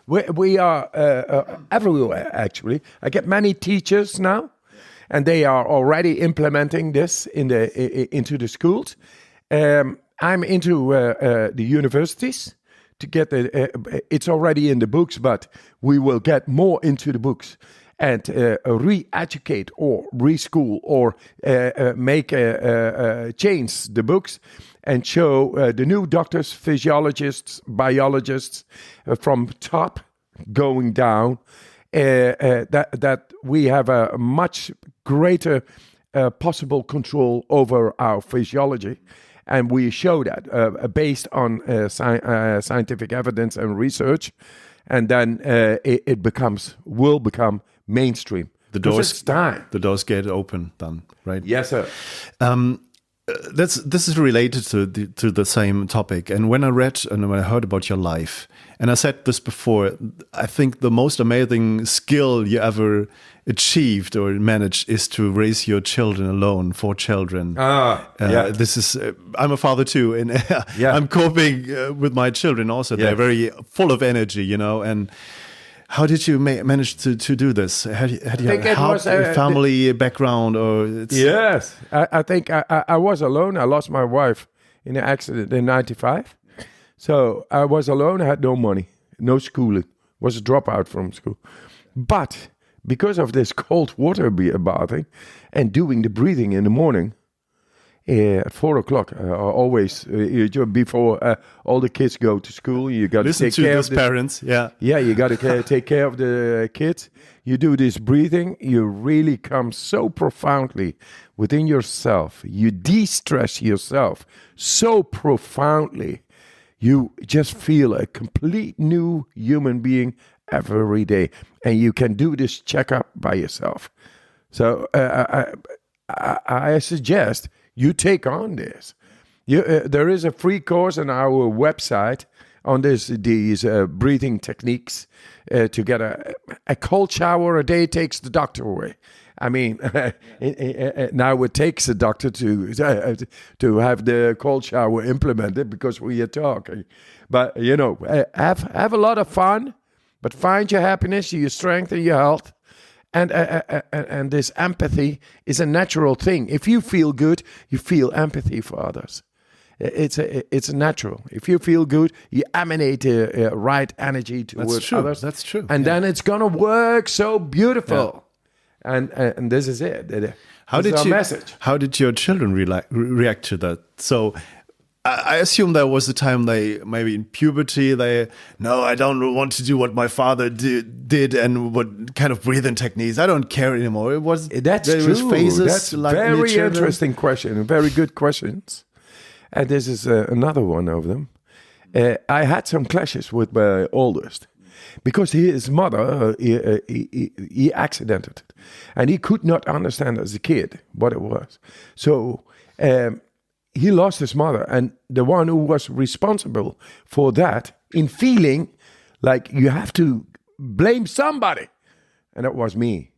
Speaker 3: We are everywhere, actually. I get many teachers now, and they are already implementing this into the schools. I'm into the universities to get it's already in the books, but we will get more into the books and re-educate or reschool or make change the books and show the new doctors, physiologists, biologists from top going down that we have a much greater possible control over our physiology. And we show that based on scientific evidence and research. And then it will become mainstream.
Speaker 1: The doors get open then, right?
Speaker 3: Yes, sir.
Speaker 1: this is related to the same topic. And when I read and when I heard about your life, and I said this before, I think the most amazing skill you ever achieved or managed is to raise your children alone, 4 children. This is I'm a father too, and I'm coping with my children also. They're very full of energy, and how did you manage to do this? Had you a family background?
Speaker 3: Yes, I think I was alone. I lost my wife in an accident in 95. So I was alone. I had no money, no schooling. Was a dropout from school. But because of this cold water bathing and doing the breathing in the morning, at 4 o'clock, always before all the kids go to school, you got to take care of the
Speaker 1: parents.
Speaker 3: You got to take care of the kids. You do this breathing, you really come so profoundly within yourself. You de-stress yourself so profoundly. You just feel a complete new human being every day, and you can do this checkup by yourself. So I suggest you take on this. There is a free course on our website on these breathing techniques. To get a cold shower a day takes the doctor away. I mean, now it takes a doctor to have the cold shower implemented because we are talking. But have a lot of fun, but find your happiness, your strength, and your health. And this empathy is a natural thing. If you feel good, you feel empathy for others. It's natural. If you feel good, you emanate the right energy towards others.
Speaker 1: That's true.
Speaker 3: And then it's gonna work so beautiful. Yeah. And this is it. How
Speaker 1: did your children react to that? So I assume there was a time they maybe in puberty I don't want to do what my father did and what kind of breathing techniques. I don't care anymore. It was
Speaker 3: true.
Speaker 1: Phases.
Speaker 3: That's like very interesting question. Very good questions. And this is another one of them. I had some clashes with my oldest because his mother, he accidented it. And he could not understand as a kid what it was. So he lost his mother. And the one who was responsible for that in feeling like you have to blame somebody. And that was me.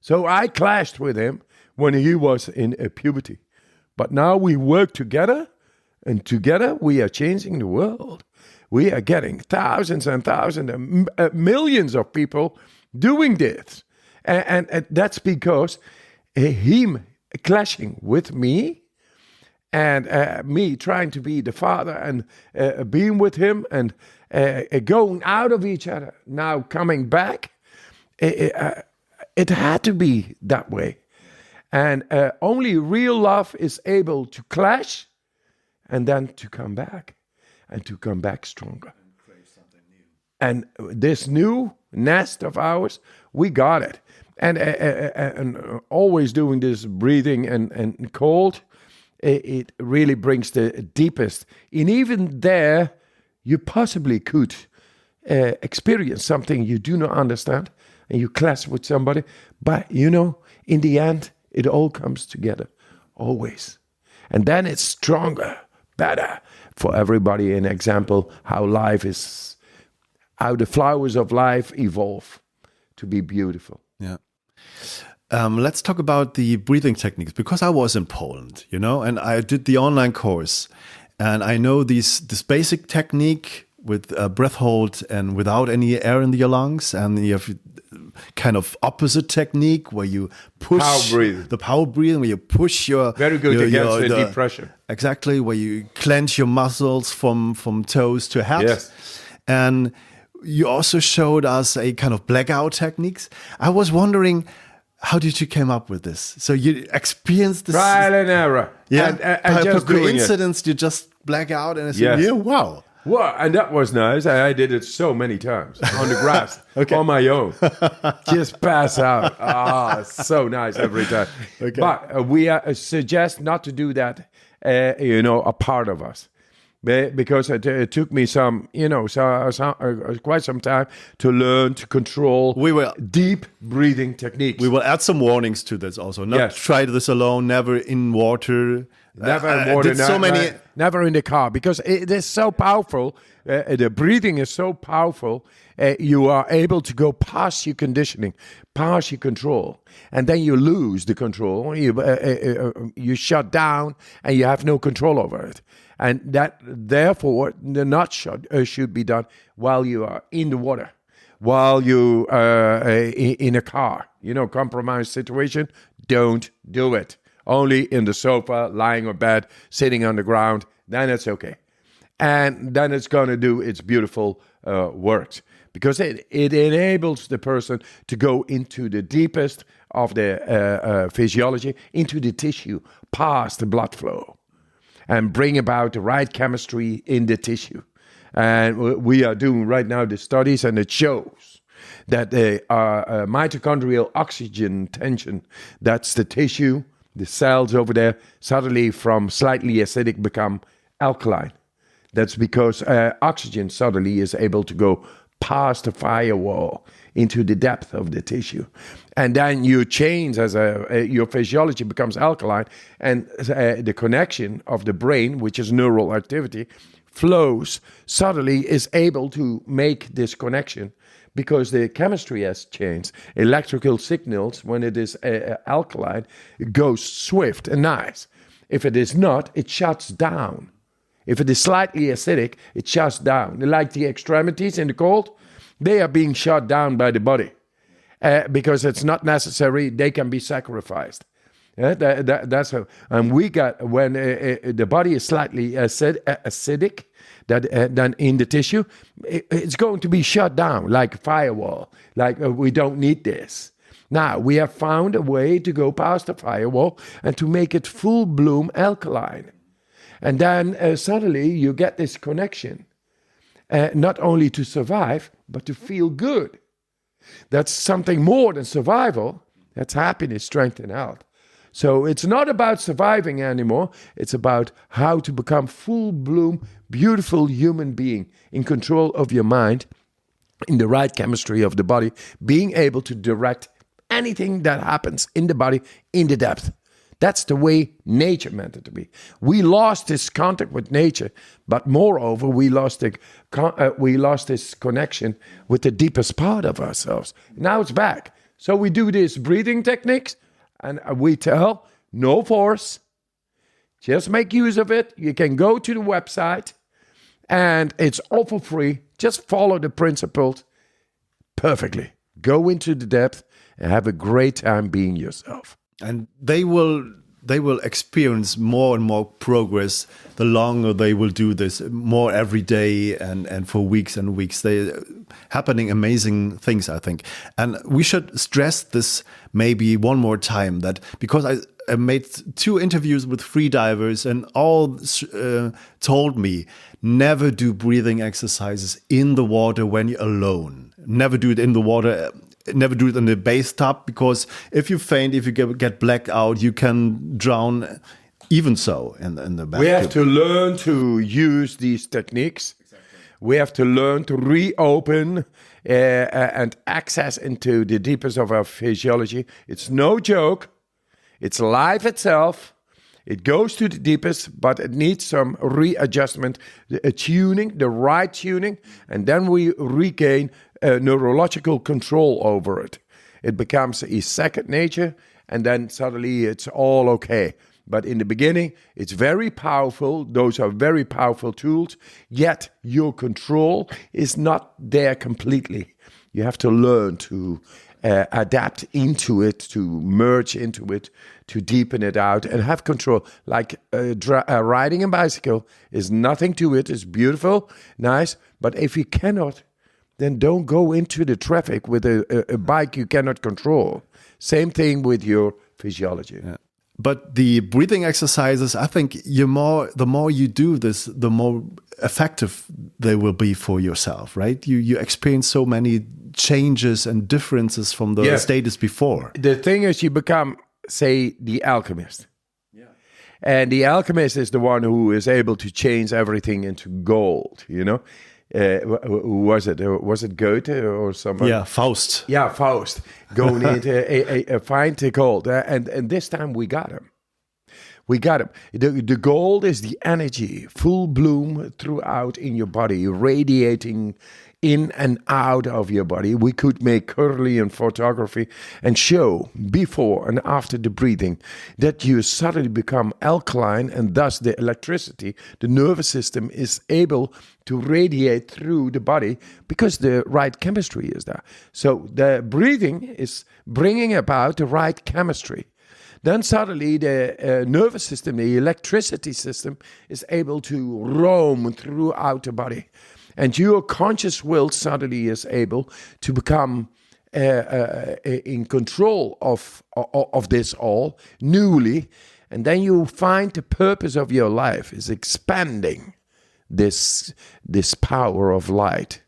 Speaker 3: So I clashed with him when he was in puberty. But now we work together. And together we are changing the world. We are getting thousands and thousands and millions of people doing this. And that's because him clashing with me and me trying to be the father and being with him and going out of each other, now coming back, it had to be that way. And only real love is able to clash and then to come back, and to come back stronger. And create something new. And this new nest of ours, we got it. And always doing this breathing and cold, it really brings the deepest. And even there, you possibly could experience something you do not understand, and you clash with somebody. But, in the end, it all comes together, always. And then it's stronger. Better for everybody. An example how the flowers of life evolve to be beautiful.
Speaker 1: Yeah. Let's talk about the breathing techniques, because I was in Poland, and I did the online course, and I know this basic technique with breath hold and without any air in your lungs, and you have kind of opposite technique where you push the power breathing, where you push your
Speaker 3: very good against the deep pressure.
Speaker 1: Exactly, where you clench your muscles from toes to head.
Speaker 3: Yes.
Speaker 1: And you also showed us a kind of blackout techniques. I was wondering, how did you come up with this? So you experienced this
Speaker 3: trial and error.
Speaker 1: Yeah,
Speaker 3: and
Speaker 1: just coincidence, you just black out and I said, yeah, wow.
Speaker 3: Well, and that was nice. I did it so many times on the grass, on my own. Just pass out. So nice every time. Okay. But we suggest not to do that, a part of us. because it took me quite some time to learn to control deep breathing techniques.
Speaker 1: We will add some warnings to this also. Not try this alone, never in water.
Speaker 3: Never in water, never in the car, because it is so powerful. The breathing is so powerful. You are able to go past your conditioning, past your control, and then you lose the control. You shut down, and you have no control over it. And that, therefore, the not should be done while you are in the water, while you are in a car. Compromised situation. Don't do it. Only in the sofa, lying on bed, sitting on the ground. Then it's okay, and then it's going to do its beautiful work, because it enables the person to go into the deepest of the physiology, into the tissue, past the blood flow, and bring about the right chemistry in the tissue. And we are doing right now the studies, and it shows that the mitochondrial oxygen tension, that's the tissue, the cells over there, suddenly from slightly acidic become alkaline. That's because oxygen suddenly is able to go past the firewall into the depth of the tissue. And then you change your physiology becomes alkaline, and the connection of the brain, which is neural activity, flows, suddenly is able to make this connection, because the chemistry has changed. Electrical signals, when it is alkaline, it goes swift and nice. If it is not, it shuts down. If it is slightly acidic, it shuts down. Like the extremities in the cold, they are being shut down by the body because it's not necessary. They can be sacrificed. That's how. And we got, when the body is slightly acidic, then in the tissue, it's going to be shut down like a firewall. Like we don't need this. Now we have found a way to go past the firewall and to make it full bloom alkaline. And then suddenly you get this connection, not only to survive, but to feel good. That's something more than survival. That's happiness, strength, and health. So it's not about surviving anymore. It's about how to become full bloom, beautiful human being in control of your mind, in the right chemistry of the body, being able to direct anything that happens in the body in the depth. That's the way nature meant it to be. We lost this contact with nature, but moreover, we lost this connection with the deepest part of ourselves. Now it's back. So we do these breathing techniques, and we tell, no force, just make use of it. You can go to the website, and it's all for free. Just follow the principles perfectly. Go into the depth and have a great time being yourself.
Speaker 1: And they will experience more and more progress the longer they will do this, more every day and for weeks and weeks. They happening amazing things, I think. And we should stress this maybe one more time, that because I made 2 interviews with freedivers, and all told me, never do breathing exercises in the water when you're alone. Never do it in the water. Never do it in the bathtub, because if you faint, if you get blacked out, you can drown. Even so, in the bathtub.
Speaker 3: We have to learn to use these techniques. Exactly. We have to learn to reopen and access into the deepest of our physiology. It's no joke. It's life itself. It goes to the deepest, but it needs some readjustment, tuning, the right tuning, and then we regain neurological control over it. It becomes a second nature, and then suddenly it's all okay. But in the beginning, it's very powerful. Those are very powerful tools, yet your control is not there completely. You have to learn to adapt into it, to merge into it, to deepen it out and have control. Like riding a bicycle is nothing to it. It's beautiful, nice. But if you cannot, then don't go into the traffic with a bike you cannot control. Same thing with your physiology.
Speaker 1: Yeah. But the breathing exercises, I think the more you do this, the more effective they will be for yourself, right? You experience so many changes and differences from the status before.
Speaker 3: The thing is, you become, say, the alchemist. Yeah. And the alchemist is the one who is able to change everything into gold, who was it? Was it Goethe or somebody?
Speaker 1: Yeah, Faust.
Speaker 3: Yeah, Faust. Going into find the gold. And this time we got him. We got him. The gold is the energy, full bloom throughout in your body, radiating in and out of your body. We could make Kirlian photography and show before and after the breathing that you suddenly become alkaline, and thus the electricity, the nervous system is able to radiate through the body because the right chemistry is there. So the breathing is bringing about the right chemistry. Then suddenly the nervous system, the electricity system, is able to roam throughout the body. And your conscious will suddenly is able to become in control of this all newly. And then you find the purpose of your life is expanding this power of light.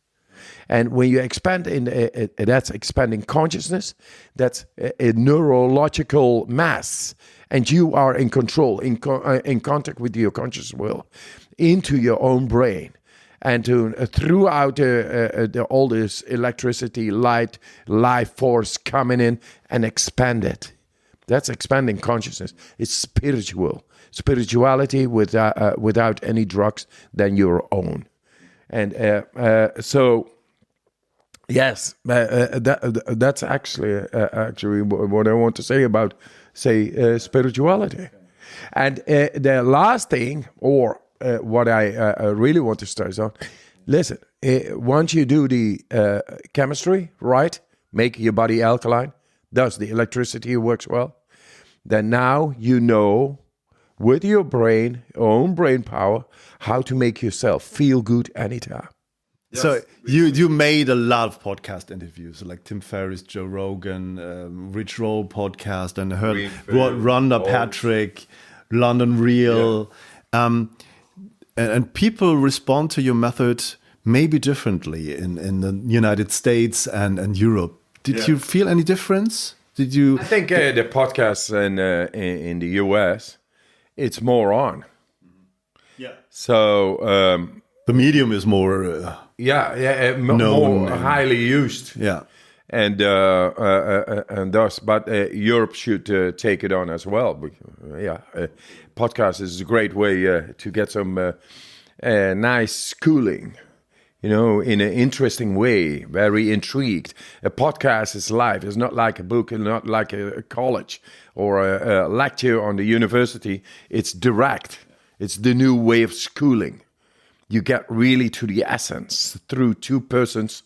Speaker 3: And when you expand that's expanding consciousness, that's a neurological mass, and you are in control, in contact with your conscious will, into your own brain, and throughout all this electricity, light, life force coming in and expand it. That's expanding consciousness. It's spirituality without any drugs than your own, and so. Yes, that's actually what I want to say about spirituality. And the last thing, or what I really want to stress on, listen, once you do the chemistry right, make your body alkaline, thus the electricity works well, then now you know with your brain, your own brain power, how to make yourself feel good anytime.
Speaker 1: So you made a lot of podcast interviews, like Tim-Ferriss, Joe Rogan, Rich Roll podcast, and I heard Rhonda Patrick, London Real. Yeah. And people respond to your method maybe differently in the United States and Europe. Did you feel any difference? Did you?
Speaker 3: I think the podcasts in the US, it's more on. Yeah. So
Speaker 1: the medium is more.
Speaker 3: More highly used.
Speaker 1: Yeah.
Speaker 3: And thus, but Europe should take it on as well. Podcast is a great way to get some nice schooling, in an interesting way, very intrigued. A podcast is live. It's not like a book and not like a college or a lecture on the university. It's direct. It's the new way of schooling. You get really to the essence through two persons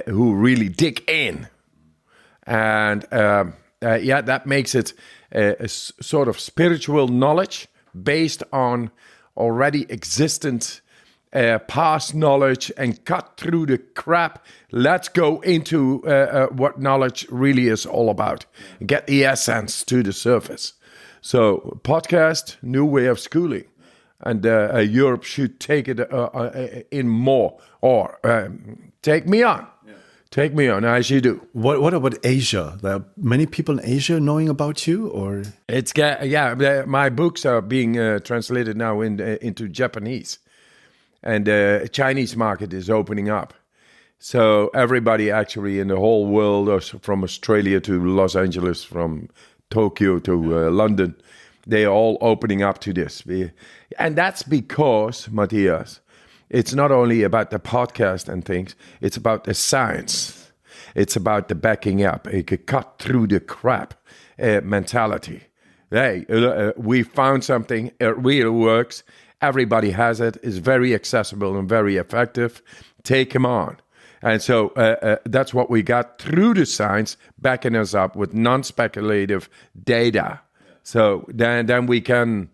Speaker 3: who really dig in. And that makes it a sort of spiritual knowledge based on already existent past knowledge, and cut through the crap. Let's go into what knowledge really is all about. Get the essence to the surface. So podcast, new way of schooling. And Europe should take it in more, or take me on. Yeah. Take me on, as you do.
Speaker 1: What about Asia? There are many people in Asia knowing about you, or
Speaker 3: it's my books are being translated now into Japanese, and the Chinese market is opening up. So everybody actually in the whole world, from Australia to Los Angeles, from Tokyo to London, they are all opening up to this. And that's because, Matthias, it's not only about the podcast and things, it's about the science. It's about the backing up. It could cut through the crap mentality. Hey, we found something, it really works. Everybody has it. It's very accessible and very effective. Take them on. And so that's what we got through the science, backing us up with non-speculative data. So then we can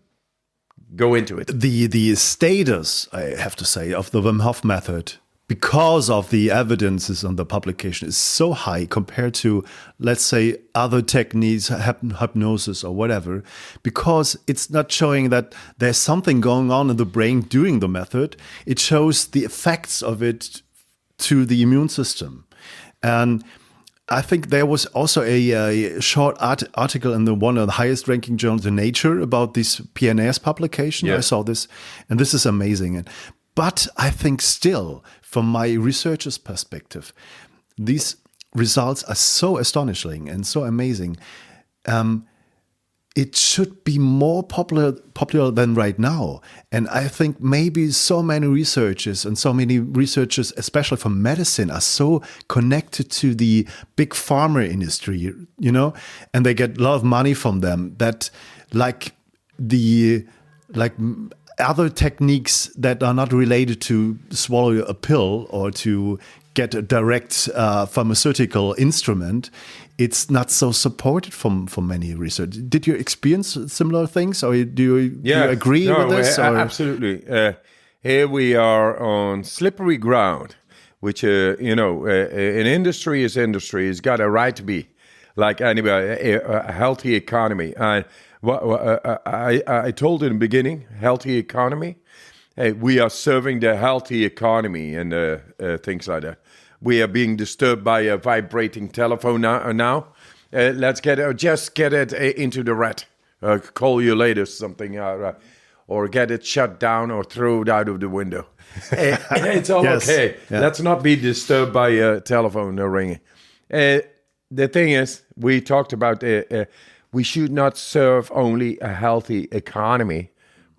Speaker 3: go into it.
Speaker 1: The status, I have to say, of the Wim Hof method, because of the evidences on the publication, is so high compared to, let's say, other techniques, hypnosis or whatever, because it's not showing that there's something going on in the brain during the method. It shows the effects of it to the immune system. And I think there was also a short article in one of the highest ranking journals in Nature about this PNAS publication. Yeah. I saw this, and this is amazing. But I think still, from my researcher's perspective, these results are so astonishing and so amazing. It should be more popular than right now. And I think maybe so many researchers, especially from medicine, are so connected to the big pharma industry, and they get a lot of money from them that other techniques that are not related to swallow a pill or to get a direct pharmaceutical instrument, it's not so supported from many research. Did you experience similar things, or do you agree with this?
Speaker 3: Absolutely. Here we are on slippery ground, which an industry is industry. It's got a right to be like anybody, a healthy economy. And I told in the beginning, healthy economy. We are serving the healthy economy and things like that. We are being disturbed by a vibrating telephone now. Let's get it into the rat. Call you later, something, or get it shut down or throw it out of the window. It's all okay. Yeah. Let's not be disturbed by a telephone ringing. The thing is, we talked about we should not serve only a healthy economy.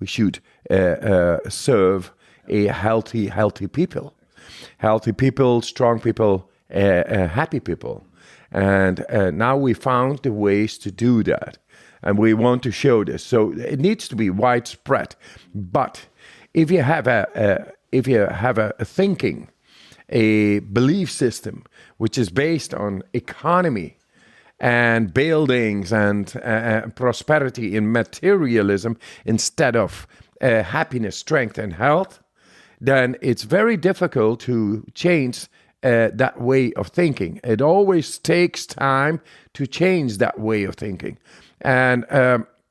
Speaker 3: We should serve a healthy people. Healthy people, strong people, happy people. And now we found the ways to do that. And we want to show this. So it needs to be widespread. But if you have a thinking, a belief system, which is based on economy and buildings and prosperity in materialism instead of happiness, strength, and health, then it's very difficult to change that way of thinking. It always takes time to change that way of thinking. And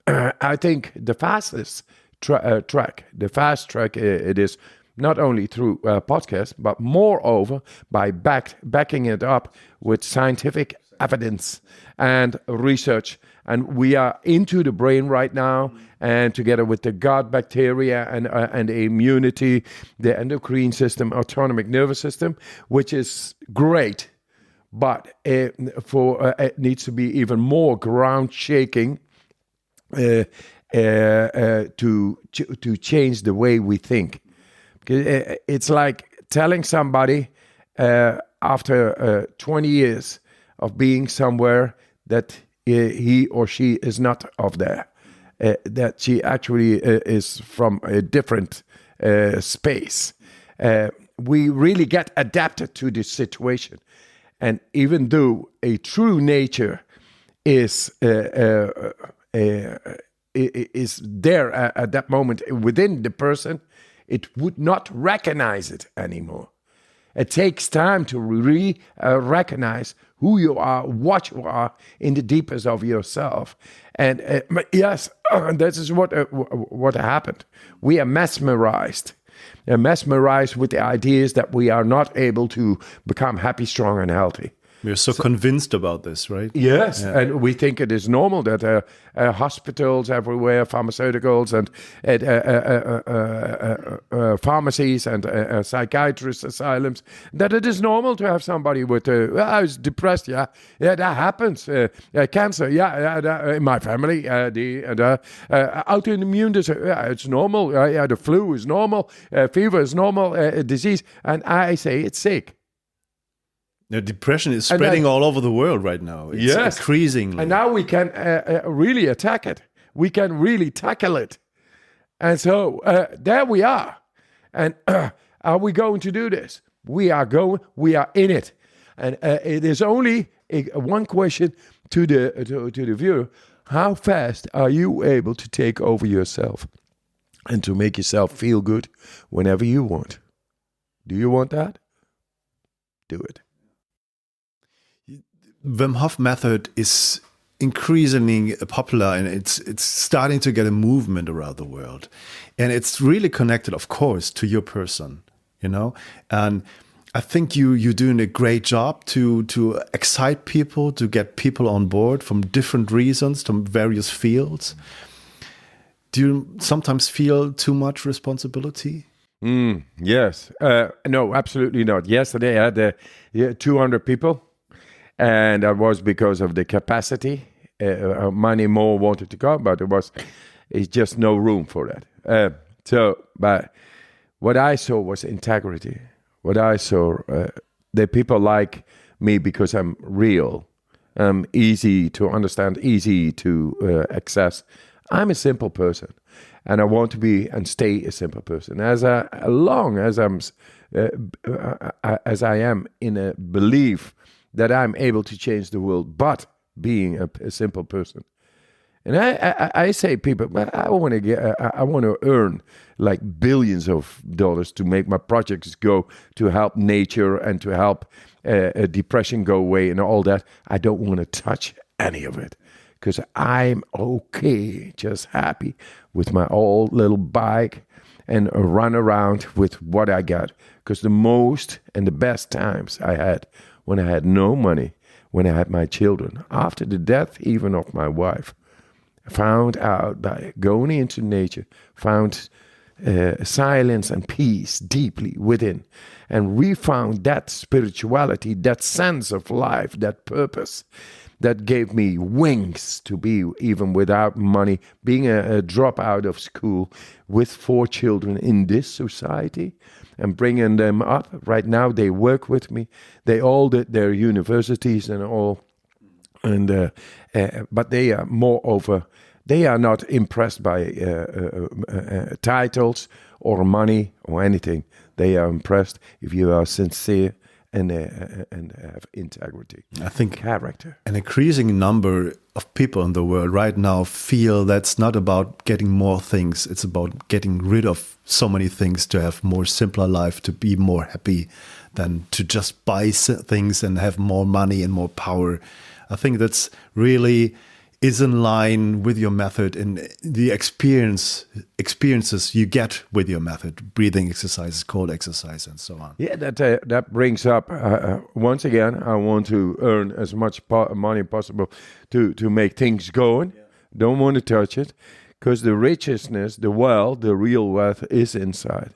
Speaker 3: I think the fastest track, it is not only through podcasts, but moreover by backing it up with scientific evidence and research. And we are into the brain right now, and together with the gut bacteria and the immunity, the endocrine system, autonomic nervous system, which is great, but it needs to be even more ground shaking to change the way we think. It's like telling somebody after 20 years of being somewhere that he or she is not of there, that she actually is from a different space. We really get adapted to this situation. And even though a true nature is there at that moment within the person, it would not recognize it anymore. It takes time to recognize who you are, what you are in the deepest of yourself. And yes, this is what happened. We are mesmerized with the ideas that we are not able to become happy, strong, and healthy.
Speaker 1: We're so convinced about this, right?
Speaker 3: Yes, yeah. And we think it is normal that hospitals everywhere, pharmaceuticals and pharmacies and psychiatrist asylums, that it is normal to have somebody with, I was depressed, yeah, that happens. Cancer, in my family, autoimmune disorder, it's normal. The flu is normal, fever is normal, disease, and I say it's sick.
Speaker 1: The depression is spreading all over the world right now. It's increasingly.
Speaker 3: And now we can really attack it. We can really tackle it. And so there we are. And are we going to do this? We are in it. And it is only one question to the viewer. How fast are you able to take over yourself and to make yourself feel good whenever you want? Do you want that? Do it.
Speaker 1: Wim Hof method is increasingly popular, and it's starting to get a movement around the world, and it's really connected, of course, to your person, and I think you're doing a great job to excite people, to get people on board from different reasons, from various fields. Do you sometimes feel too much responsibility?
Speaker 3: Yes. No, absolutely not. Yesterday I had 200 people, and that was because of the capacity. Many more wanted to come, but it's just no room for that. But what I saw was integrity. What I saw, the people like me because I'm real, easy to understand, easy to access. I'm a simple person, and I want to be and stay a simple person. As long as I am in a belief that I'm able to change the world, but being a simple person. And I say, people, I want to earn like billions of dollars to make my projects go, to help nature and to help depression go away and all that. I don't want to touch any of it because I'm okay, just happy with my old little bike and run around with what I got. Because the most and the best times I had when I had no money, when I had my children, after the death even of my wife, found out by going into nature, found silence and peace deeply within, and refound that spirituality, that sense of life, that purpose that gave me wings to be, even without money, being a dropout of school with 4 children in this society and bringing them up. Right now they work with me. They all did their universities and all. And but they are moreover, they are not impressed by titles or money or anything. They are impressed if you are sincere and have integrity.
Speaker 1: I think
Speaker 3: character.
Speaker 1: An increasing number of people in the world right now feel that's not about getting more things. It's about getting rid of so many things to have more simpler life, to be more happy than to just buy things and have more money and more power. I think that's really is in line with your method and the experiences you get with your method, breathing exercises, cold exercise, and so on.
Speaker 3: Yeah, that brings up, once again, I want to earn as much money possible to make things going. Yeah. Don't want to touch it, because the richness, the wealth, the real wealth is inside.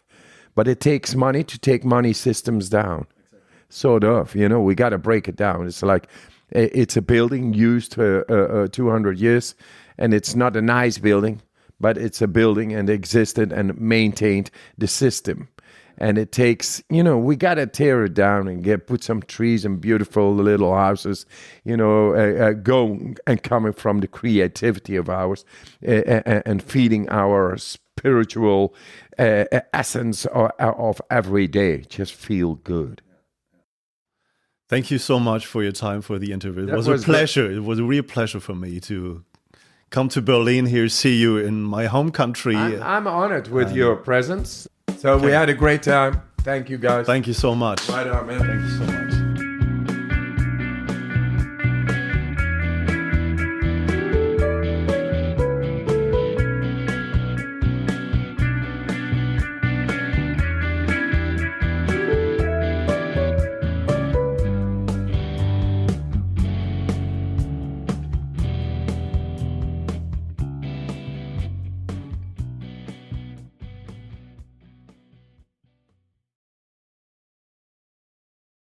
Speaker 3: But it takes money to take money systems down. Exactly. Sort of, we got to break it down. It's like, it's a building used for 200 years, and it's not a nice building, but it's a building and existed and maintained the system. And it takes, we got to tear it down and put some trees and beautiful little houses, going and coming from the creativity of ours and feeding our spiritual essence of every day. Just feel good.
Speaker 1: Thank you so much for your time for the interview. It was a pleasure. It was a real pleasure for me to come to Berlin here, see you in my home country.
Speaker 3: I'm honored with your presence. So we had a great time. Thank you, guys.
Speaker 1: Thank you so much.
Speaker 3: Right on, man.
Speaker 1: Thank you so much.